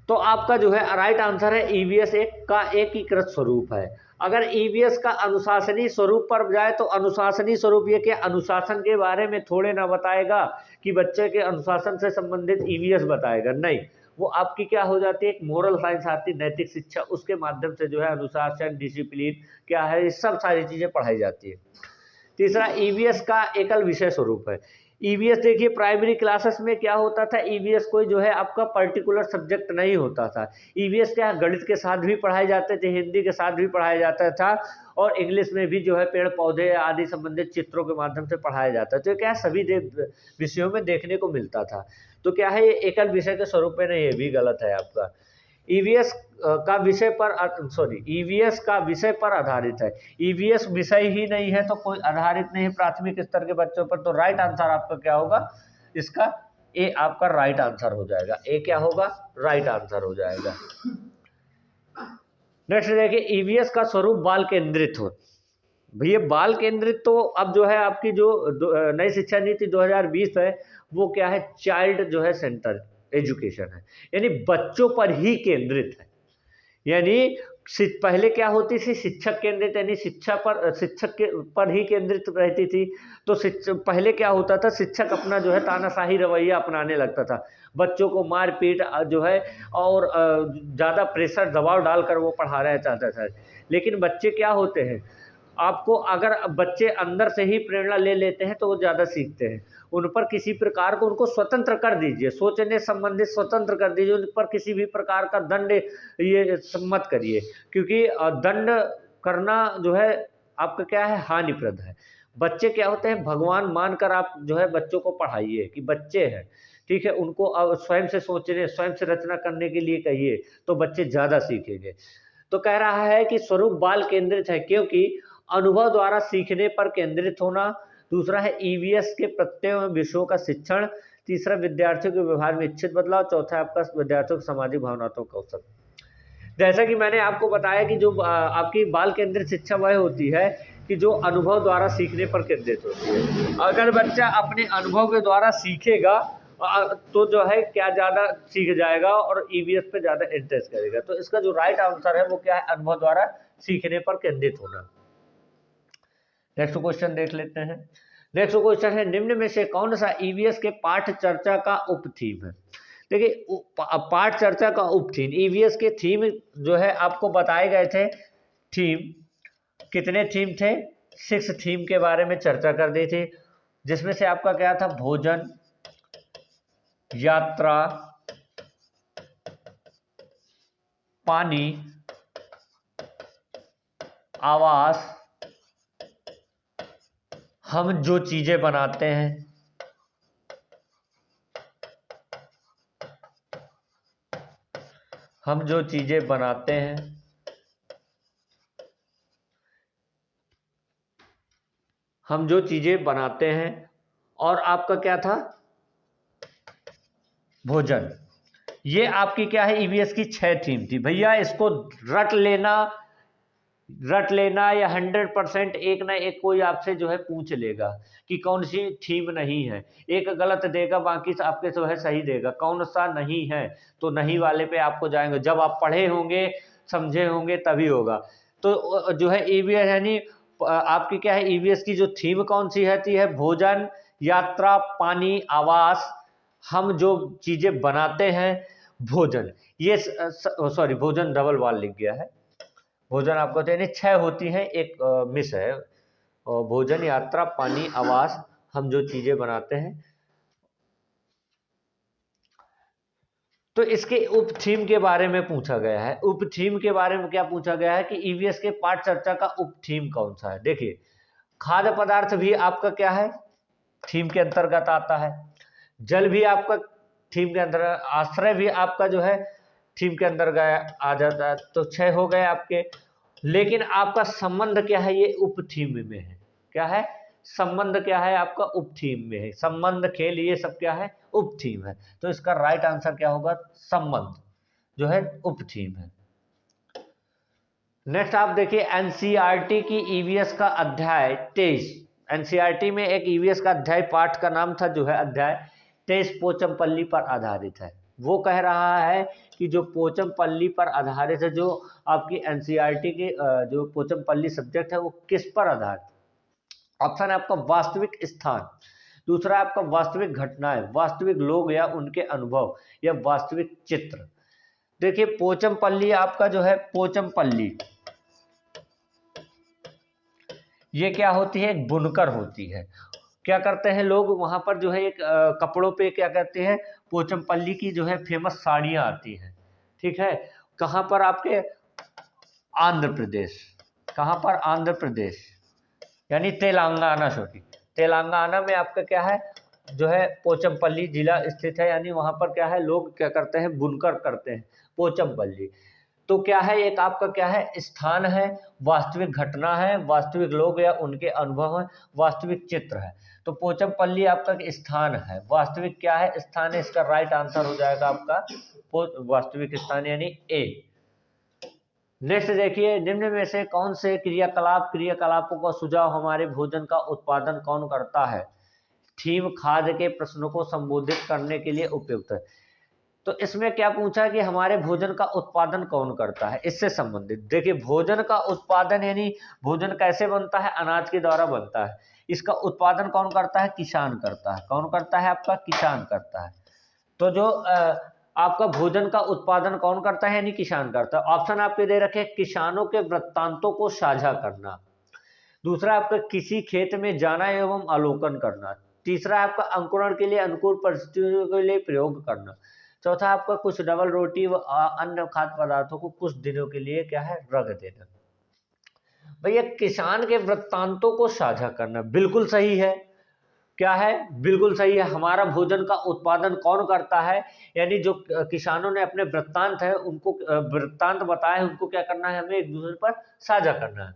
तो आपका जो है राइट आंसर है ईवीएस का एकीकृत स्वरूप है। अगर ईवीएस का अनुशासनी स्वरूप पर जाए तो अनुशासनी स्वरूप ये क्या, अनुशासन के बारे में थोड़े ना बताएगा कि बच्चे के अनुशासन से संबंधित ईवीएस बताएगा, नहीं, वो आपकी क्या हो जाती है, एक मोरल साइंस आती, नैतिक शिक्षा, उसके माध्यम से जो है अनुशासन, डिसिप्लिन क्या है, ये सब सारी चीज़ें पढ़ाई जाती है। तीसरा, ईवीएस का एकल विषय स्वरूप है। ईवीएस देखिए प्राइमरी क्लासेस में क्या होता था, ईवीएस कोई जो है आपका पर्टिकुलर सब्जेक्ट नहीं होता था। ईवीएस क्या गणित के साथ भी पढ़ाए जाते थे, हिंदी के साथ भी पढ़ाया जाता था और इंग्लिश में भी जो है पेड़ पौधे आदि संबंधित चित्रों के माध्यम से पढ़ाया जाता था। तो क्या सभी विषयों में देखने को मिलता था। तो क्या है, ये एकल विषय के स्वरूप में नहीं, ये भी गलत है आपका। ईवीएस का विषय पर ईवीएस का विषय पर आधारित है। ईवीएस विषय ही नहीं है तो कोई आधारित नहीं प्राथमिक स्तर के बच्चों पर। तो राइट आंसर आपका क्या होगा, इसका ए आपका राइट आंसर हो जाएगा। ए क्या होगा, राइट आंसर हो जाएगा। नेक्स्ट देखिए, ईवीएस का स्वरूप बाल केंद्रित हो। भैया बाल केंद्रित तो अब जो है आपकी जो नई शिक्षा नीति 2020 है वो क्या है, चाइल्ड जो है सेंटर एजुकेशन है, यानी बच्चों पर ही केंद्रित है। यानी पहले क्या होती थी, शिक्षक केंद्रित, यानी शिक्षक के पर ही केंद्रित रहती थी। तो पहले क्या होता था, शिक्षक अपना जो है तानाशाही रवैया अपनाने लगता था, बच्चों को मारपीट जो है और ज़्यादा प्रेशर दबाव डालकर वो पढ़ाना चाहता था। लेकिन बच्चे क्या होते हैं, आपको अगर बच्चे अंदर से ही प्रेरणा ले लेते हैं तो वो ज़्यादा सीखते हैं। उन पर किसी प्रकार को उनको स्वतंत्र कर दीजिए, सोचने संबंधित स्वतंत्र कर दीजिए, उन पर किसी भी प्रकार का दंड ये मत करिए, क्योंकि दंड करना जो है आपका क्या है, हानिप्रद है। बच्चे क्या होते हैं, भगवान मानकर आप जो है बच्चों को पढ़ाइए कि बच्चे हैं, ठीक है, उनको स्वयं से सोचने, स्वयं से रचना करने के लिए कहिए, तो बच्चे ज़्यादा सीखेंगे। तो कह रहा है कि स्वरूप बाल केंद्रित है, क्योंकि अनुभव द्वारा सीखने पर केंद्रित होना, दूसरा है ईवीएस के प्रत्ययों में विषयों का शिक्षण, तीसरा विद्यार्थियों के व्यवहार में इच्छित बदलाव, चौथा है आपका विद्यार्थियों को सामाजिक भावनात्मक कौशल। जैसा कि मैंने आपको बताया कि जो आपकी बाल केंद्रित शिक्षा वह होती है कि जो अनुभव द्वारा सीखने पर केंद्रित होती है। अगर बच्चा अपने अनुभव के द्वारा सीखेगा तो जो है क्या ज़्यादा सीख जाएगा और ईवीएस पे ज़्यादा इंटरेस्ट करेगा। तो इसका जो राइट आंसर है वो क्या है, अनुभव द्वारा सीखने पर केंद्रित होना। नेक्स्ट क्वेश्चन देख लेते हैं। नेक्स्ट क्वेश्चन है, निम्न में से कौन सा ईवीएस के पाठ चर्चा का उपथीम है। देखिए पाठ चर्चा का उपथीम, ईवीएस के थीम जो है आपको बताए गए थे। थीम कितने थीम थे, 6 थीम के बारे में चर्चा कर दी थी, जिसमें से आपका क्या था, भोजन, यात्रा, पानी, आवास, हम जो चीजें बनाते हैं, हम जो चीजें बनाते हैं, हम जो चीजें बनाते हैं, और आपका क्या था, भोजन। ये आपकी क्या है, ईवीएस की 6 थीम थी। भैया इसको रट लेना या 100% एक ना एक कोई आपसे जो है पूछ लेगा कि कौन सी थीम नहीं है, एक गलत देगा बाकी आपके जो है सही देगा, कौन सा नहीं है, तो नहीं वाले पे आपको जाएंगे। जब आप पढ़े होंगे, समझे होंगे, तभी होगा। तो जो है ईवीएस यानी आपकी क्या है, ईवीएस की जो थीम कौन सी है भोजन, यात्रा, पानी, आवास, हम जो चीजें बनाते हैं, भोजन। ये सॉरी भोजन डबल वाल लिख गया है, भोजन आपको तो यानी 6 होती हैं, एक मिस है। और भोजन, यात्रा, पानी, आवास, हम जो चीजें बनाते हैं। तो इसके उप थीम के बारे में पूछा गया है। उप थीम के बारे में क्या पूछा गया है कि ईवीएस के पाठ चर्चा का उप थीम कौन सा है। देखिए खाद्य पदार्थ भी आपका क्या है, थीम के अंतर्गत आता है। जल भी आपका थीम के अंदर, आश्रय भी आपका जो है थीम के अंदर आ जाता है। तो 6 हो गए आपके। लेकिन आपका संबंध क्या है, ये उप थीम में है। क्या है, संबंध क्या है आपका, उप थीम में है। संबंध, खेल, ये सब क्या है, उप थीम है। तो इसका राइट आंसर क्या होगा, संबंध जो है उप थीम है। नेक्स्ट आप देखिए एनसीईआरटी की ईवीएस का अध्याय 23। एनसीईआरटी में एक ईवीएस का अध्याय पाठ का नाम था जो है अध्याय 23 पोचमपल्ली पर आधारित है। वो कह रहा है कि जो पोचमपल्ली पर आधारित है, जो आपकी एनसीईआरटी की जो पोचमपल्ली सब्जेक्ट है वो किस पर आधारित। ऑप्शन है आपका वास्तविक स्थान, दूसरा आपका वास्तविक घटनाएं, वास्तविक लोग या उनके अनुभव, या वास्तविक चित्र। देखिए पोचमपल्ली आपका जो है, पोचमपल्ली ये क्या होती है, एक बुनकर होती है। क्या करते हैं लोग वहां पर जो है एक कपड़ों पे क्या कहते हैं, पोचमपल्ली की जो है फेमस साड़ियां आती हैं, ठीक है। कहां पर, आपके आंध्र प्रदेश। कहां पर, आंध्र प्रदेश यानी तेलंगाना, सॉरी तेलंगाना में आपका क्या है जो है पोचमपल्ली जिला स्थित है। यानी वहां पर क्या है, लोग क्या करते हैं, बुनकर करते हैं, पोचमपल्ली। तो क्या है, एक आपका क्या है, स्थान है, वास्तविक घटना है, वास्तविक लोग या उनके अनुभव है, वास्तविक चित्र है। तो पोचमपल्ली आपका स्थान है, वास्तविक क्या है, स्थान है। इसका राइट आंसर हो जाएगा आपका वास्तविक स्थान यानी ए। नेक्स्ट देखिए, निम्न में से कौन से क्रियाकलापों का सुझाव हमारे भोजन का उत्पादन कौन करता है। थीम खाद्य के प्रश्नों को संबोधित करने के लिए उपयुक्त है। तो इसमें क्या पूछा कि हमारे भोजन का उत्पादन कौन करता है, इससे संबंधित। देखिए भोजन का उत्पादन यानी भोजन कैसे बनता है, अनाज के द्वारा बनता है। इसका उत्पादन कौन करता है, किसान करता है। कौन करता है, आपका किसान करता है। तो जो आपका भोजन का उत्पादन कौन करता है, यानी किसान करता है। ऑप्शन आपके दे रखे, किसानों के वृत्तांतों को साझा करना। दूसरा आपका किसी खेत में जाना एवं अवलोकन करना। तीसरा आपका अंकुरण के लिए अनुकूल परिस्थितियों के लिए प्रयोग करना। चौथा आपका कुछ डबल रोटी व अन्य खाद्य पदार्थों को कुछ दिनों के लिए क्या है, रख देना। भैया किसान के वृत्तांतों को साझा करना बिल्कुल सही है। क्या है, बिल्कुल सही है। हमारा भोजन का उत्पादन कौन करता है, यानी जो किसानों ने अपने वृत्तांत है उनको वृत्तांत बताए हैं, उनको क्या करना है, हमें एक दूसरे पर साझा करना है।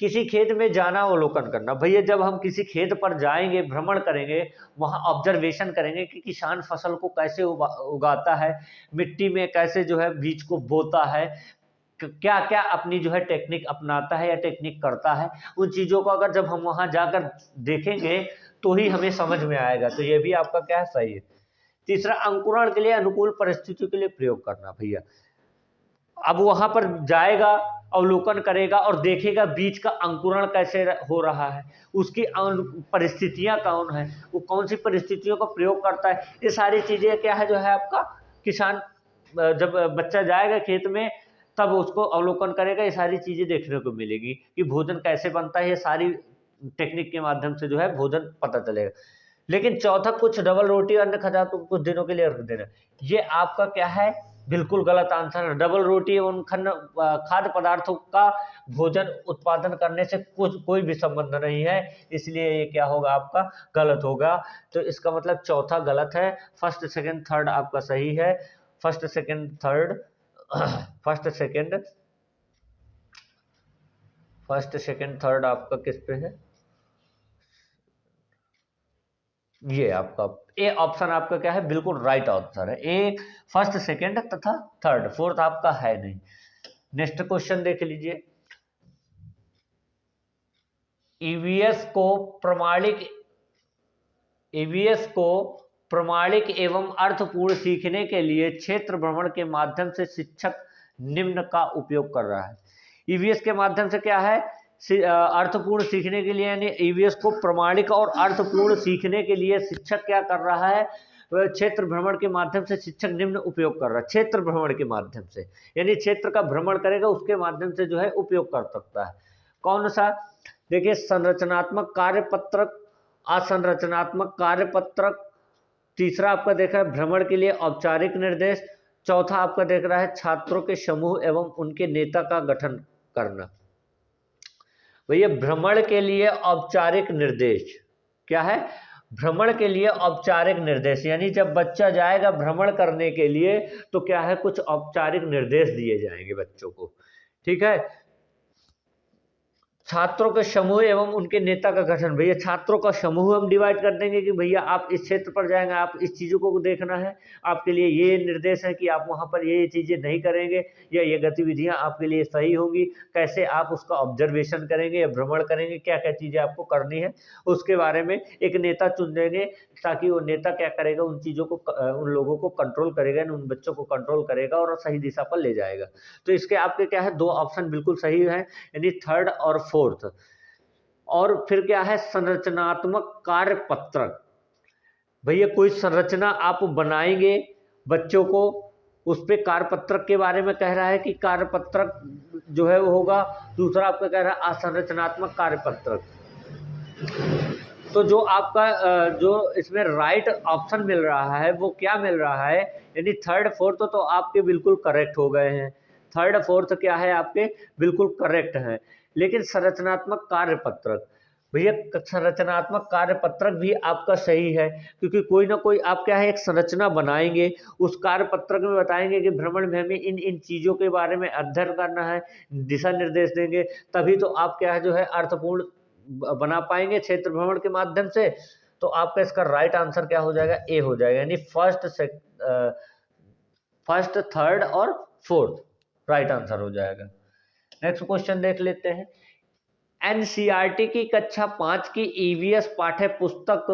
किसी खेत में जाना, अवलोकन करना। भैया जब हम किसी खेत पर जाएंगे, भ्रमण करेंगे, वहां ऑब्जर्वेशन करेंगे कि किसान फसल को कैसे उगाता है, मिट्टी में कैसे जो है बीज को बोता है, क्या क्या अपनी जो है टेक्निक अपनाता है या टेक्निक करता है। उन चीजों को अगर जब हम वहां जाकर देखेंगे तो ही हमें समझ में आएगा। तो ये भी आपका क्या है, सही है। तीसरा अंकुरण के लिए अनुकूल परिस्थितियों के लिए प्रयोग करना। भैया अब वहां पर जाएगा, अवलोकन करेगा और देखेगा बीज का अंकुरण कैसे हो रहा है, उसकी परिस्थितियां कौन है, वो कौन सी परिस्थितियों का प्रयोग करता है। ये सारी चीजें क्या है, जो है आपका किसान जब बच्चा जाएगा खेत में तब उसको अवलोकन करेगा, ये सारी चीजें देखने को मिलेगी कि भोजन कैसे बनता है। ये सारी टेक्निक के माध्यम से जो है भोजन पता चलेगा। लेकिन चौथा कुछ डबल रोटी अन्य खजा तो कुछ दिनों के लिए रख देना, ये आपका क्या है, बिल्कुल गलत आंसर है। डबल रोटी एवं खाद्य पदार्थों का भोजन उत्पादन करने से कोई भी संबंध नहीं है, इसलिए ये क्या होगा, आपका गलत होगा। तो इसका मतलब चौथा गलत है। फर्स्ट सेकंड थर्ड आपका सही है। First second third first second third आपका किस पे है, ये आपका ए ऑप्शन आपका क्या है, बिल्कुल राइट आंसर है। ए फर्स्ट सेकंड तथा थर्ड, फोर्थ आपका है नहीं। नेक्स्ट क्वेश्चन देख लीजिए। ईवीएस को प्रमाणिक एवं अर्थपूर्ण सीखने के लिए क्षेत्र भ्रमण के माध्यम से शिक्षक निम्न का उपयोग कर रहा है। ईवीएस के माध्यम से क्या है, अर्थपूर्ण सीखने के लिए, यानी ईवीएस को प्रमाणिक और अर्थपूर्ण सीखने के लिए शिक्षक क्या कर रहा है, क्षेत्र भ्रमण के माध्यम से शिक्षक निम्न उपयोग कर रहा है। क्षेत्र भ्रमण के माध्यम से यानी क्षेत्र का भ्रमण करेगा, उसके माध्यम से जो है उपयोग कर सकता है। कौन सा, देखिए संरचनात्मक कार्यपत्रक, असंरचनात्मक कार्यपत्रक। तीसरा आपका देख रहा है भ्रमण के लिए औपचारिक निर्देश। चौथा आपका देख रहा है छात्रों के समूह एवं उनके नेता का गठन करना। भैया भ्रमण के लिए औपचारिक निर्देश क्या है, भ्रमण के लिए औपचारिक निर्देश यानी जब बच्चा जाएगा भ्रमण करने के लिए तो क्या है, कुछ औपचारिक निर्देश दिए जाएंगे बच्चों को, ठीक है। छात्रों के समूह एवं उनके नेता का गठन। भैया छात्रों का समूह हम डिवाइड कर देंगे कि भैया आप इस क्षेत्र पर जाएंगे, आप इस चीज़ों को देखना है, आपके लिए ये निर्देश है कि आप वहां पर ये चीज़ें नहीं करेंगे या ये गतिविधियां आपके लिए सही होंगी, कैसे आप उसका ऑब्जर्वेशन करेंगे या भ्रमण करेंगे, क्या क्या चीज़ें आपको करनी है, उसके बारे में एक नेता चुन देंगे ताकि वो नेता क्या करेगा, उन चीज़ों को, उन लोगों को कंट्रोल करेगा, उन बच्चों को कंट्रोल करेगा और सही दिशा पर ले जाएगा। तो इसके आपके क्या है, दो ऑप्शन बिल्कुल सही है, यानी थर्ड और फोर्थ। और फिर क्या है, संरचनात्मक कार्यपत्रक। भैया कोई संरचना आप बनाएंगे बच्चों को, उस पे कार्यपत्रक के बारे में कह रहा है कि कार्यपत्रक जो है वो होगा। दूसरा आपका कह रहा है असंरचनात्मक कार्यपत्रक। तो जो आपका जो इसमें राइट ऑप्शन मिल रहा है वो क्या मिल रहा है, यानी थर्ड फोर्थ तो आपके बिल्कुल करेक्ट हो गए हैं। थर्ड फोर्थ क्या है, आपके बिल्कुल करेक्ट हैं। लेकिन संरचनात्मक कार्यपत्रक, भैया संरचनात्मक कार्यपत्रक भी आपका सही है, क्योंकि कोई ना कोई आप क्या है, एक संरचना बनाएंगे, उस कार्यपत्रक में बताएंगे कि भ्रमण में हमें इन इन चीज़ों के बारे में अध्ययन करना है, दिशा निर्देश देंगे, तभी तो आप क्या है जो है अर्थपूर्ण बना पाएंगे क्षेत्र भ्रमण के माध्यम से। तो आपका इसका राइट आंसर क्या हो जाएगा, ए हो जाएगा, यानी फर्स्ट थर्ड और फोर्थ राइट आंसर हो जाएगा। नेक्स्ट क्वेश्चन देख लेते हैं। एनसीईआरटी की कक्षा 5 की ईवीएस पाठ्य पुस्तक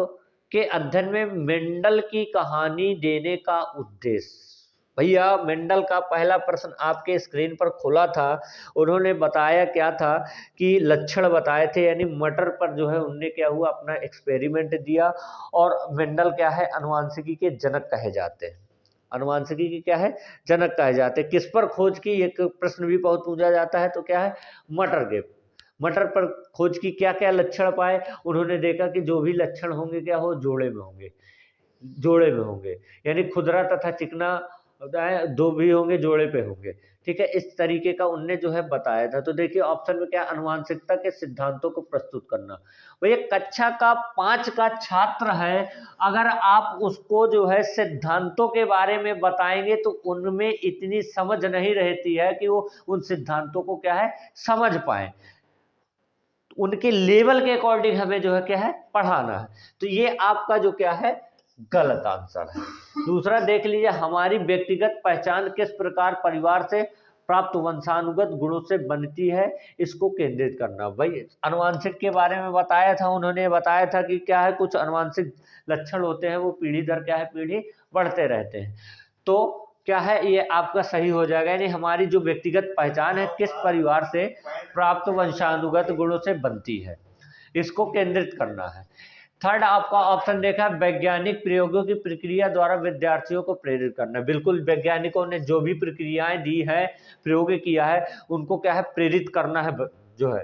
के अध्ययन में मेंडल की कहानी देने का उद्देश्य। भैया मेंडल का पहला प्रश्न आपके स्क्रीन पर खुला था, उन्होंने बताया क्या था कि लक्षण बताए थे, यानी मटर पर जो है उनने क्या हुआ अपना एक्सपेरिमेंट दिया। और मेंडल क्या है, अनुवांशिकी के जनक कहे जाते हैं। अनुवांशिकी की क्या है, जनक कहे जाते हैं। किस पर खोज की, एक प्रश्न भी बहुत पूछा जाता है, तो क्या है, मटर के। मटर पर खोज की, क्या क्या लक्षण पाए, उन्होंने देखा कि जो भी लक्षण होंगे क्या हो, जोड़े में होंगे, जोड़े में होंगे, यानी खुदरा तथा चिकना दो भी होंगे, जोड़े पे होंगे। ठीक है, इस तरीके का उनने जो है बताया था। तो देखिए ऑप्शन में क्या, अनुवांशिकता के सिद्धांतों को प्रस्तुत करना। भैया कक्षा का 5 का छात्र है, अगर आप उसको जो है सिद्धांतों के बारे में बताएंगे तो उनमें इतनी समझ नहीं रहती है कि वो उन सिद्धांतों को क्या है समझ पाए। उनके लेवल के अकॉर्डिंग हमें जो है क्या है पढ़ाना है। तो ये आपका जो क्या है गलत आंसर है। दूसरा देख लीजिए, हमारी व्यक्तिगत पहचान किस प्रकार परिवार से प्राप्त वंशानुगत गुणों से बनती है, इसको केंद्रित करना। भाई अनुवांशिक के बारे में बताया था, उन्होंने बताया था कि क्या है, कुछ अनुवांशिक लक्षण होते हैं वो पीढ़ी दर क्या है पीढ़ी बढ़ते रहते हैं। तो क्या है, ये आपका सही हो जाएगा, यानी हमारी जो व्यक्तिगत पहचान है किस परिवार से प्राप्त वंशानुगत गुणों से बनती है, इसको केंद्रित करना है। थर्ड आपका ऑप्शन देखा, वैज्ञानिक प्रयोगों की प्रक्रिया द्वारा विद्यार्थियों को प्रेरित करना। बिल्कुल, वैज्ञानिकों ने जो भी प्रक्रियाएं दी है, प्रयोग किया है, उनको क्या है प्रेरित करना है जो है।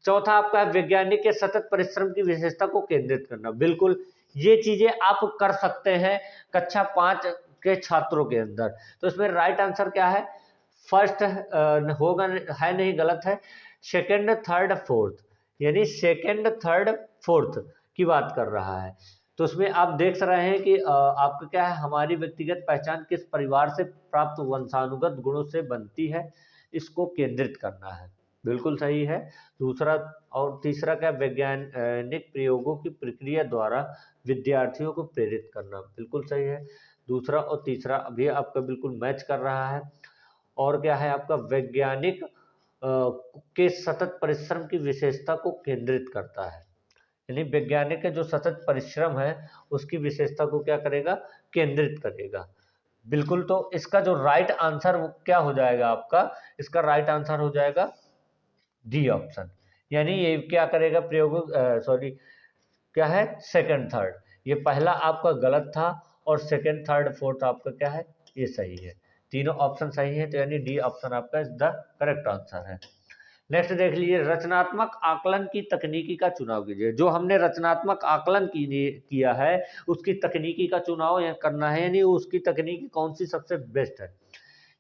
चौथा आपका है, वैज्ञानिक के सतत परिश्रम की विशेषता को केंद्रित करना। बिल्कुल, ये चीजें आप कर सकते हैं कक्षा 5 के छात्रों के अंदर। तो इसमें राइट आंसर क्या है, फर्स्ट होगा, है नहीं, गलत है, सेकंड थर्ड फोर्थ, यानी सेकंड थर्ड फोर्थ की बात कर रहा है। तो उसमें आप देख रहे हैं कि आपका क्या है, हमारी व्यक्तिगत पहचान किस परिवार से प्राप्त वंशानुगत गुणों से बनती है, इसको केंद्रित करना है। बिल्कुल सही है। दूसरा और तीसरा क्या, वैज्ञानिक प्रयोगों की प्रक्रिया द्वारा विद्यार्थियों को प्रेरित करना। बिल्कुल सही है। दूसरा और तीसरा अभी आपका बिल्कुल मैच कर रहा है। और क्या है आपका, वैज्ञानिक के सतत परिश्रम की विशेषता को केंद्रित करता है, यानी वैज्ञानिक का जो सतत परिश्रम है उसकी विशेषता को क्या करेगा, केंद्रित करेगा। बिल्कुल, तो इसका जो राइट आंसर वो क्या हो जाएगा आपका, इसका राइट आंसर हो जाएगा डी ऑप्शन, यानी ये क्या करेगा प्रयोग, सॉरी क्या है सेकंड थर्ड। ये पहला आपका गलत था और सेकंड थर्ड फोर्थ आपका क्या है ये सही है। तीनों ऑप्शन सही है, तो यानी डी ऑप्शन आपका इज द करेक्ट आंसर है। नेक्स्ट देख लीजिए, रचनात्मक आकलन की तकनीकी का चुनाव कीजिए। जो हमने रचनात्मक आकलन किया है उसकी तकनीकी का चुनाव करना है, यानी उसकी तकनीकी कौन सी सबसे बेस्ट है।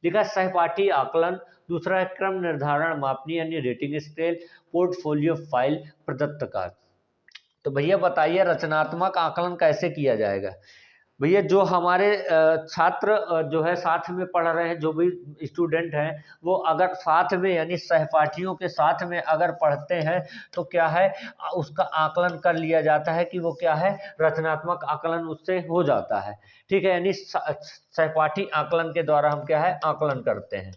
लिखा सहपाठी आकलन, दूसरा है क्रम निर्धारण मापनी यानी रेटिंग स्केल, पोर्टफोलियो फाइल, प्रदत्त कार्य। तो भैया बताइए रचनात्मक आकलन कैसे किया जाएगा। भैया जो हमारे छात्र जो है साथ में पढ़ रहे हैं, जो भी स्टूडेंट हैं, वो अगर साथ में यानी सहपाठियों के साथ में अगर पढ़ते हैं तो क्या है उसका आकलन कर लिया जाता है कि वो क्या है रचनात्मक आकलन उससे हो जाता है। ठीक है, यानी सहपाठी आकलन के द्वारा हम क्या है आकलन करते हैं।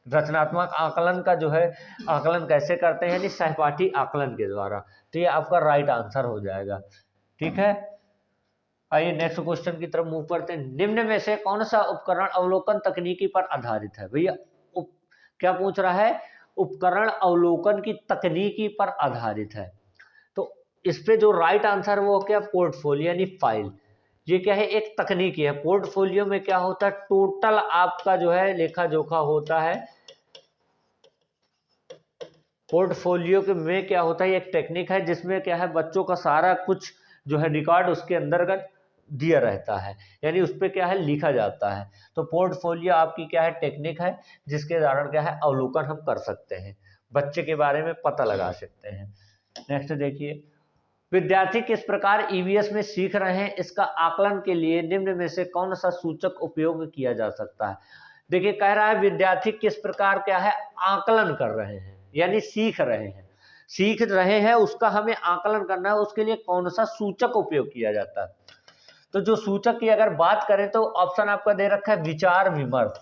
रचनात्मक आकलन का जो है आकलन कैसे करते हैं, यानी सहपाठी आकलन के द्वारा। तो ये आपका राइट आंसर हो जाएगा। ठीक है, आइए नेक्स्ट क्वेश्चन की तरफ मूव करते हैं। निम्न में से कौन सा उपकरण अवलोकन तकनीकी पर आधारित है। भैया क्या पूछ रहा है, उपकरण अवलोकन की तकनीकी पर आधारित है। तो इस पे जो राइट आंसर वो क्या, पोर्टफोलियो यानी फाइल। ये क्या है एक तकनीकी है। पोर्टफोलियो में क्या होता है, टोटल आपका जो है लेखा जोखा होता है। पोर्टफोलियो के में क्या होता है, एक टेक्निक है जिसमें क्या है बच्चों का सारा कुछ जो है रिकॉर्ड उसके अंतर्गत दिया रहता है, यानी उस पर क्या है लिखा जाता है। तो पोर्टफोलियो आपकी क्या है टेक्निक है जिसके द्वारा क्या है अवलोकन हम कर सकते हैं, बच्चे के बारे में पता लगा सकते हैं। नेक्स्ट देखिए, विद्यार्थी किस प्रकार ईवीएस में सीख रहे हैं, इसका आकलन के लिए निम्न में से कौन सा सूचक उपयोग किया जा सकता है। देखिए कह रहा है विद्यार्थी किस प्रकार क्या है आकलन कर रहे हैं, यानी सीख रहे हैं उसका हमें आकलन करना है, उसके लिए कौन सा सूचक उपयोग किया जाता है। तो जो सूचक की अगर बात करें तो ऑप्शन आपका दे रखा है विचार विमर्श।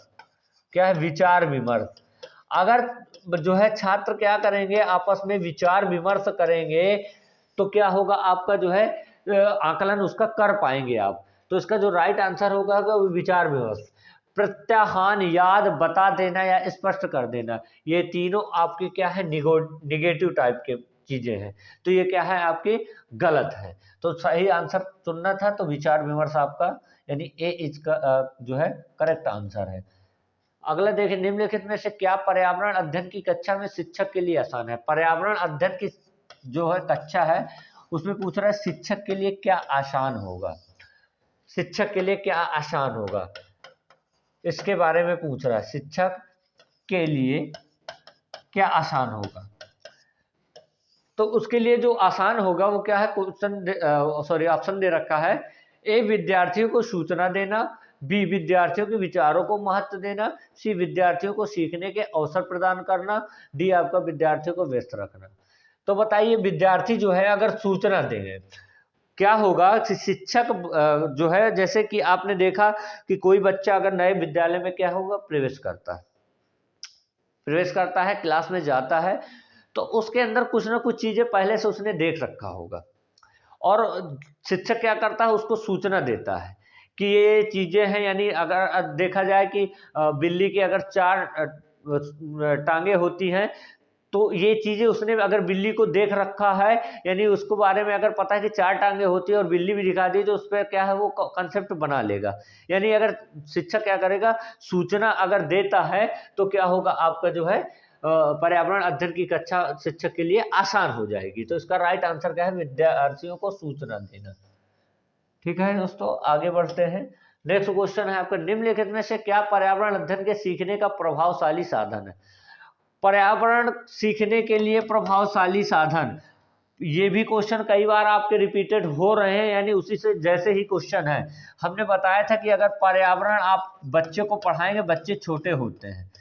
क्या है विचार विमर्श। अगर जो है छात्र क्या करेंगे आपस में विचार विमर्श करेंगे तो क्या होगा आपका जो है आकलन उसका कर पाएंगे आप। तो इसका जो राइट आंसर होगा वो विचार विमर्श। प्रत्याहान, याद, बता देना या स्पष्ट कर देना, ये तीनों आपके क्या है, निगेटिव टाइप के चीजें हैं। तो ये क्या है, आपके गलत है। तो सही आंसर चुनना था तो विचार विमर्श आपका यानी ए इसका जो है करेक्ट आंसर है। अगला देखिए, निम्नलिखित में से क्या पर्यावरण अध्ययन की कक्षा में शिक्षक के लिए आसान है। पर्यावरण अध्ययन की जो है कक्षा है उसमें पूछ रहा है शिक्षक के लिए क्या आसान होगा, शिक्षक के लिए क्या आसान होगा, इसके बारे में पूछ रहा है, शिक्षक के लिए क्या आसान होगा। तो उसके लिए जो आसान होगा वो क्या है, ऑप्शन दे रखा है। ए, विद्यार्थियों को सूचना देना, बी, विद्यार्थियों के विचारों को महत्व देना, सी, विद्यार्थियों को सीखने के अवसर प्रदान करना, डी, आपका विद्यार्थियों को व्यस्त रखना। तो बताइए, विद्यार्थी जो है अगर सूचना देंगे क्या होगा कि शिक्षक जो है, जैसे कि आपने देखा कि कोई बच्चा अगर नए विद्यालय में क्या होगा, प्रवेश करता है, क्लास में जाता है, तो उसके अंदर कुछ ना कुछ चीजें पहले से उसने देख रखा होगा और शिक्षक क्या करता है, उसको सूचना देता है कि ये चीजें हैं। यानी अगर देखा जाए कि बिल्ली की अगर 4 टांगे होती हैं तो ये चीजें उसने अगर बिल्ली को देख रखा है, यानी उसको बारे में अगर पता है कि 4 टांगे होती है और बिल्ली भी दिखा दी, तो उस पर क्या है, वो कंसेप्ट बना लेगा। यानी अगर शिक्षक क्या करेगा, सूचना अगर देता है तो क्या होगा, आपका जो है पर्यावरण अध्ययन की कक्षा शिक्षक के लिए आसान हो जाएगी। तो इसका राइट आंसर क्या है, विद्यार्थियों को सूचना देना। ठीक है दोस्तों, आगे बढ़ते हैं। नेक्स्ट क्वेश्चन है आपका, निम्नलिखित में से क्या पर्यावरण अध्ययन के सीखने का प्रभावशाली साधन है। पर्यावरण सीखने के लिए प्रभावशाली साधन, ये भी क्वेश्चन कई बार आपके रिपीटेड हो रहे हैं, यानी उसी से जैसे ही क्वेश्चन है। हमने बताया था कि अगर पर्यावरण आप बच्चे को पढ़ाएंगे, बच्चे छोटे होते हैं,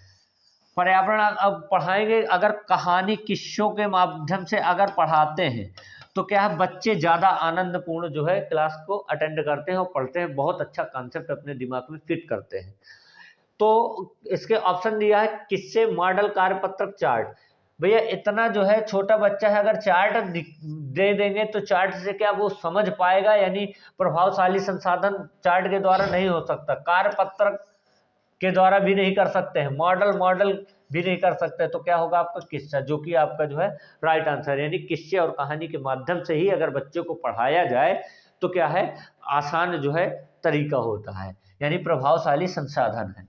पर्यावरण अब पढ़ाएंगे, अगर कहानी किस्सों के माध्यम से अगर पढ़ाते हैं तो क्या है, बच्चे ज़्यादा आनंदपूर्ण जो है क्लास को अटेंड करते हैं और पढ़ते हैं, बहुत अच्छा कॉन्सेप्ट अपने दिमाग में फिट करते हैं। तो इसके ऑप्शन दिया है किससे, मॉडल, कार्यपत्रक, चार्ट। भैया इतना जो है छोटा बच्चा है, अगर चार्ट दे देंगे तो चार्ट से क्या वो समझ पाएगा, यानी प्रभावशाली संसाधन चार्ट के द्वारा नहीं हो सकता, कार्यपत्रक के द्वारा भी नहीं कर सकते हैं, मॉडल भी नहीं कर सकते। तो क्या होगा आपका किस्सा, जो कि आपका जो है राइट आंसर, यानी किस्से और कहानी के माध्यम से ही अगर बच्चों को पढ़ाया जाए तो क्या है, आसान जो है तरीका होता है, यानी प्रभावशाली संसाधन है।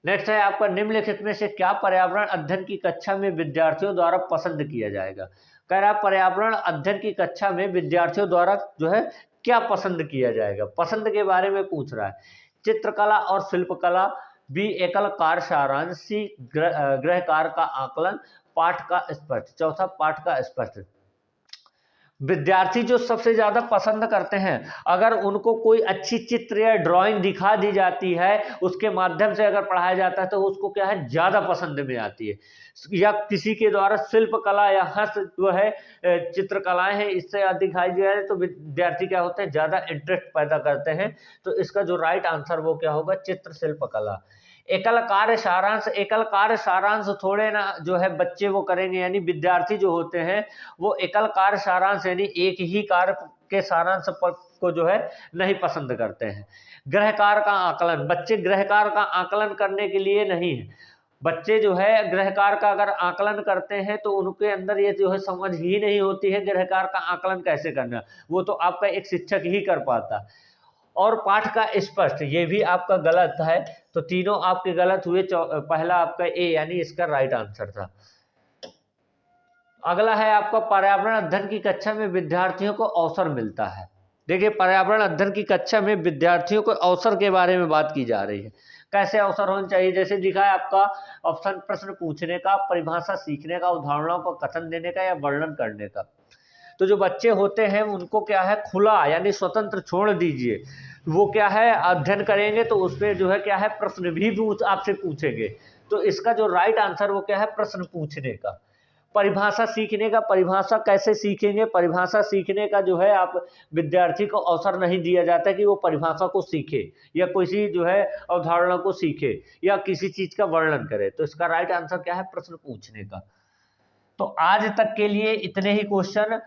नेक्स्ट है आपका, निम्नलिखित में से क्या पर्यावरण अध्ययन की कक्षा में विद्यार्थियों द्वारा पसंद किया जाएगा। कह रहा है पर्यावरण अध्ययन की कक्षा में विद्यार्थियों द्वारा जो है क्या पसंद किया जाएगा, पसंद के बारे में पूछ रहा है। चित्रकला और शिल्पकला, बी, एकल कार्य सारांश, सी, गृह कार्य का आकलन, पाठ का स्पष्ट, चौथा पाठ का स्पष्ट। विद्यार्थी जो सबसे ज्यादा पसंद करते हैं, अगर उनको कोई अच्छी चित्र या ड्राइंग दिखा दी जाती है, उसके माध्यम से अगर पढ़ाया जाता है तो उसको क्या है, ज्यादा पसंद में आती है। या किसी के द्वारा शिल्प कला या हस्त जो है चित्रकलाएं हैं, इससे दिखाई जाए तो विद्यार्थी क्या होते हैं, ज्यादा इंटरेस्ट पैदा करते हैं। तो इसका जो राइट आंसर वो क्या होगा, चित्र शिल्प कला। एकल कार्य सारांश, एकल कार्य सारांश थोड़े ना जो है बच्चे वो करेंगे, यानी विद्यार्थी जो होते हैं वो एकल कार्य सारांश यानी एक ही कार्य के सारांश को जो है नहीं पसंद करते हैं। गृह कार्य का आकलन, बच्चे गृह कार्य का आकलन करने के लिए नहीं है, बच्चे जो है गृह कार्य का अगर आकलन करते हैं तो उनके अंदर ये जो है समझ ही नहीं होती है गृह कार्य का आकलन कैसे करना, वो तो आपका एक शिक्षक ही कर पाता। और पाठ का स्पष्ट, ये भी आपका गलत है। तो तीनों आपके गलत हुए, पहला आपका ए यानी इसका राइट आंसर था। अगला है आपका, पर्यावरण अध्ययन की कक्षा में विद्यार्थियों को अवसर मिलता है। देखिए, पर्यावरण अध्ययन की कक्षा में विद्यार्थियों को अवसर के बारे में बात की जा रही है। कैसे अवसर होने चाहिए, जैसे दिखा है आपका ऑप्शन, प्रश्न पूछने का, परिभाषा सीखने का, उदाहरणों को कथन देने का या वर्णन करने का। तो जो बच्चे होते हैं उनको क्या है, खुला यानी स्वतंत्र छोड़ दीजिए, वो क्या है अध्ययन करेंगे, तो उसमें जो है क्या है, प्रश्न भी आपसे पूछेंगे। तो इसका जो राइट आंसर वो क्या है, प्रश्न पूछने का। परिभाषा सीखने का, परिभाषा कैसे सीखेंगे, परिभाषा सीखने का जो है आप विद्यार्थी को अवसर नहीं दिया जाता कि वो परिभाषा को सीखे या किसी जो है अवधारणा को सीखे या किसी चीज का वर्णन करे। तो इसका राइट आंसर क्या है, प्रश्न पूछने का। तो आज तक के लिए इतने ही क्वेश्चन।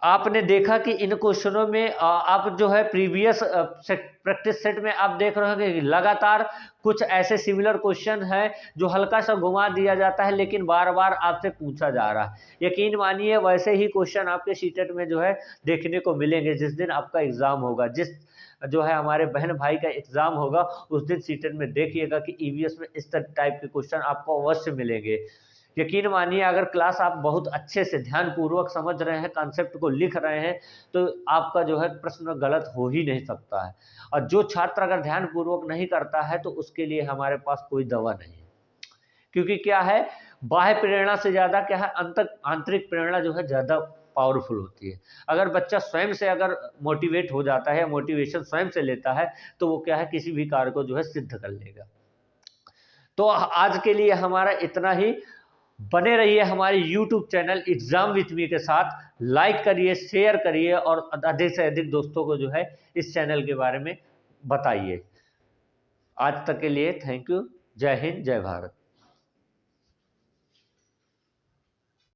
आपने देखा कि इन क्वेश्चनों में आप जो है प्रीवियस प्रैक्टिस सेट में आप देख रहे हो कि लगातार कुछ ऐसे सिमिलर क्वेश्चन हैं जो हल्का सा घुमा दिया जाता है लेकिन बार बार आपसे पूछा जा रहा है। यकीन मानिए वैसे ही क्वेश्चन आपके सीटेट में जो है देखने को मिलेंगे। जिस दिन आपका एग्जाम होगा, जिस जो है हमारे बहन भाई का एग्जाम होगा, उस दिन सीटेट में देखिएगा कि ईवीएस में इस टाइप के क्वेश्चन आपको अवश्य मिलेंगे। यकीन मानिए अगर क्लास आप बहुत अच्छे से ध्यानपूर्वक समझ रहे हैं, कॉन्सेप्ट को लिख रहे हैं, तो आपका जो है प्रश्न गलत हो ही नहीं सकता है। और जो छात्र अगर ध्यानपूर्वक नहीं करता है तो उसके लिए हमारे पास कोई दवा नहीं है। क्योंकि क्या है, बाह्य प्रेरणा से ज़्यादा क्या है, आंतरिक प्रेरणा जो है ज़्यादा पावरफुल होती है। अगर बच्चा स्वयं से अगर मोटिवेट हो जाता है, मोटिवेशन स्वयं से लेता है, तो वो क्या है किसी भी कार्य को जो है सिद्ध कर लेगा। तो आज के लिए हमारा इतना ही। बने रहिए हमारे YouTube channel exam with me के साथ। लाइक करिए, शेयर करिए और अधिक से अधिक दोस्तों को जो है इस चैनल के बारे में बताइए। आज तक के लिए थैंक यू। जय हिंद, जय भारत।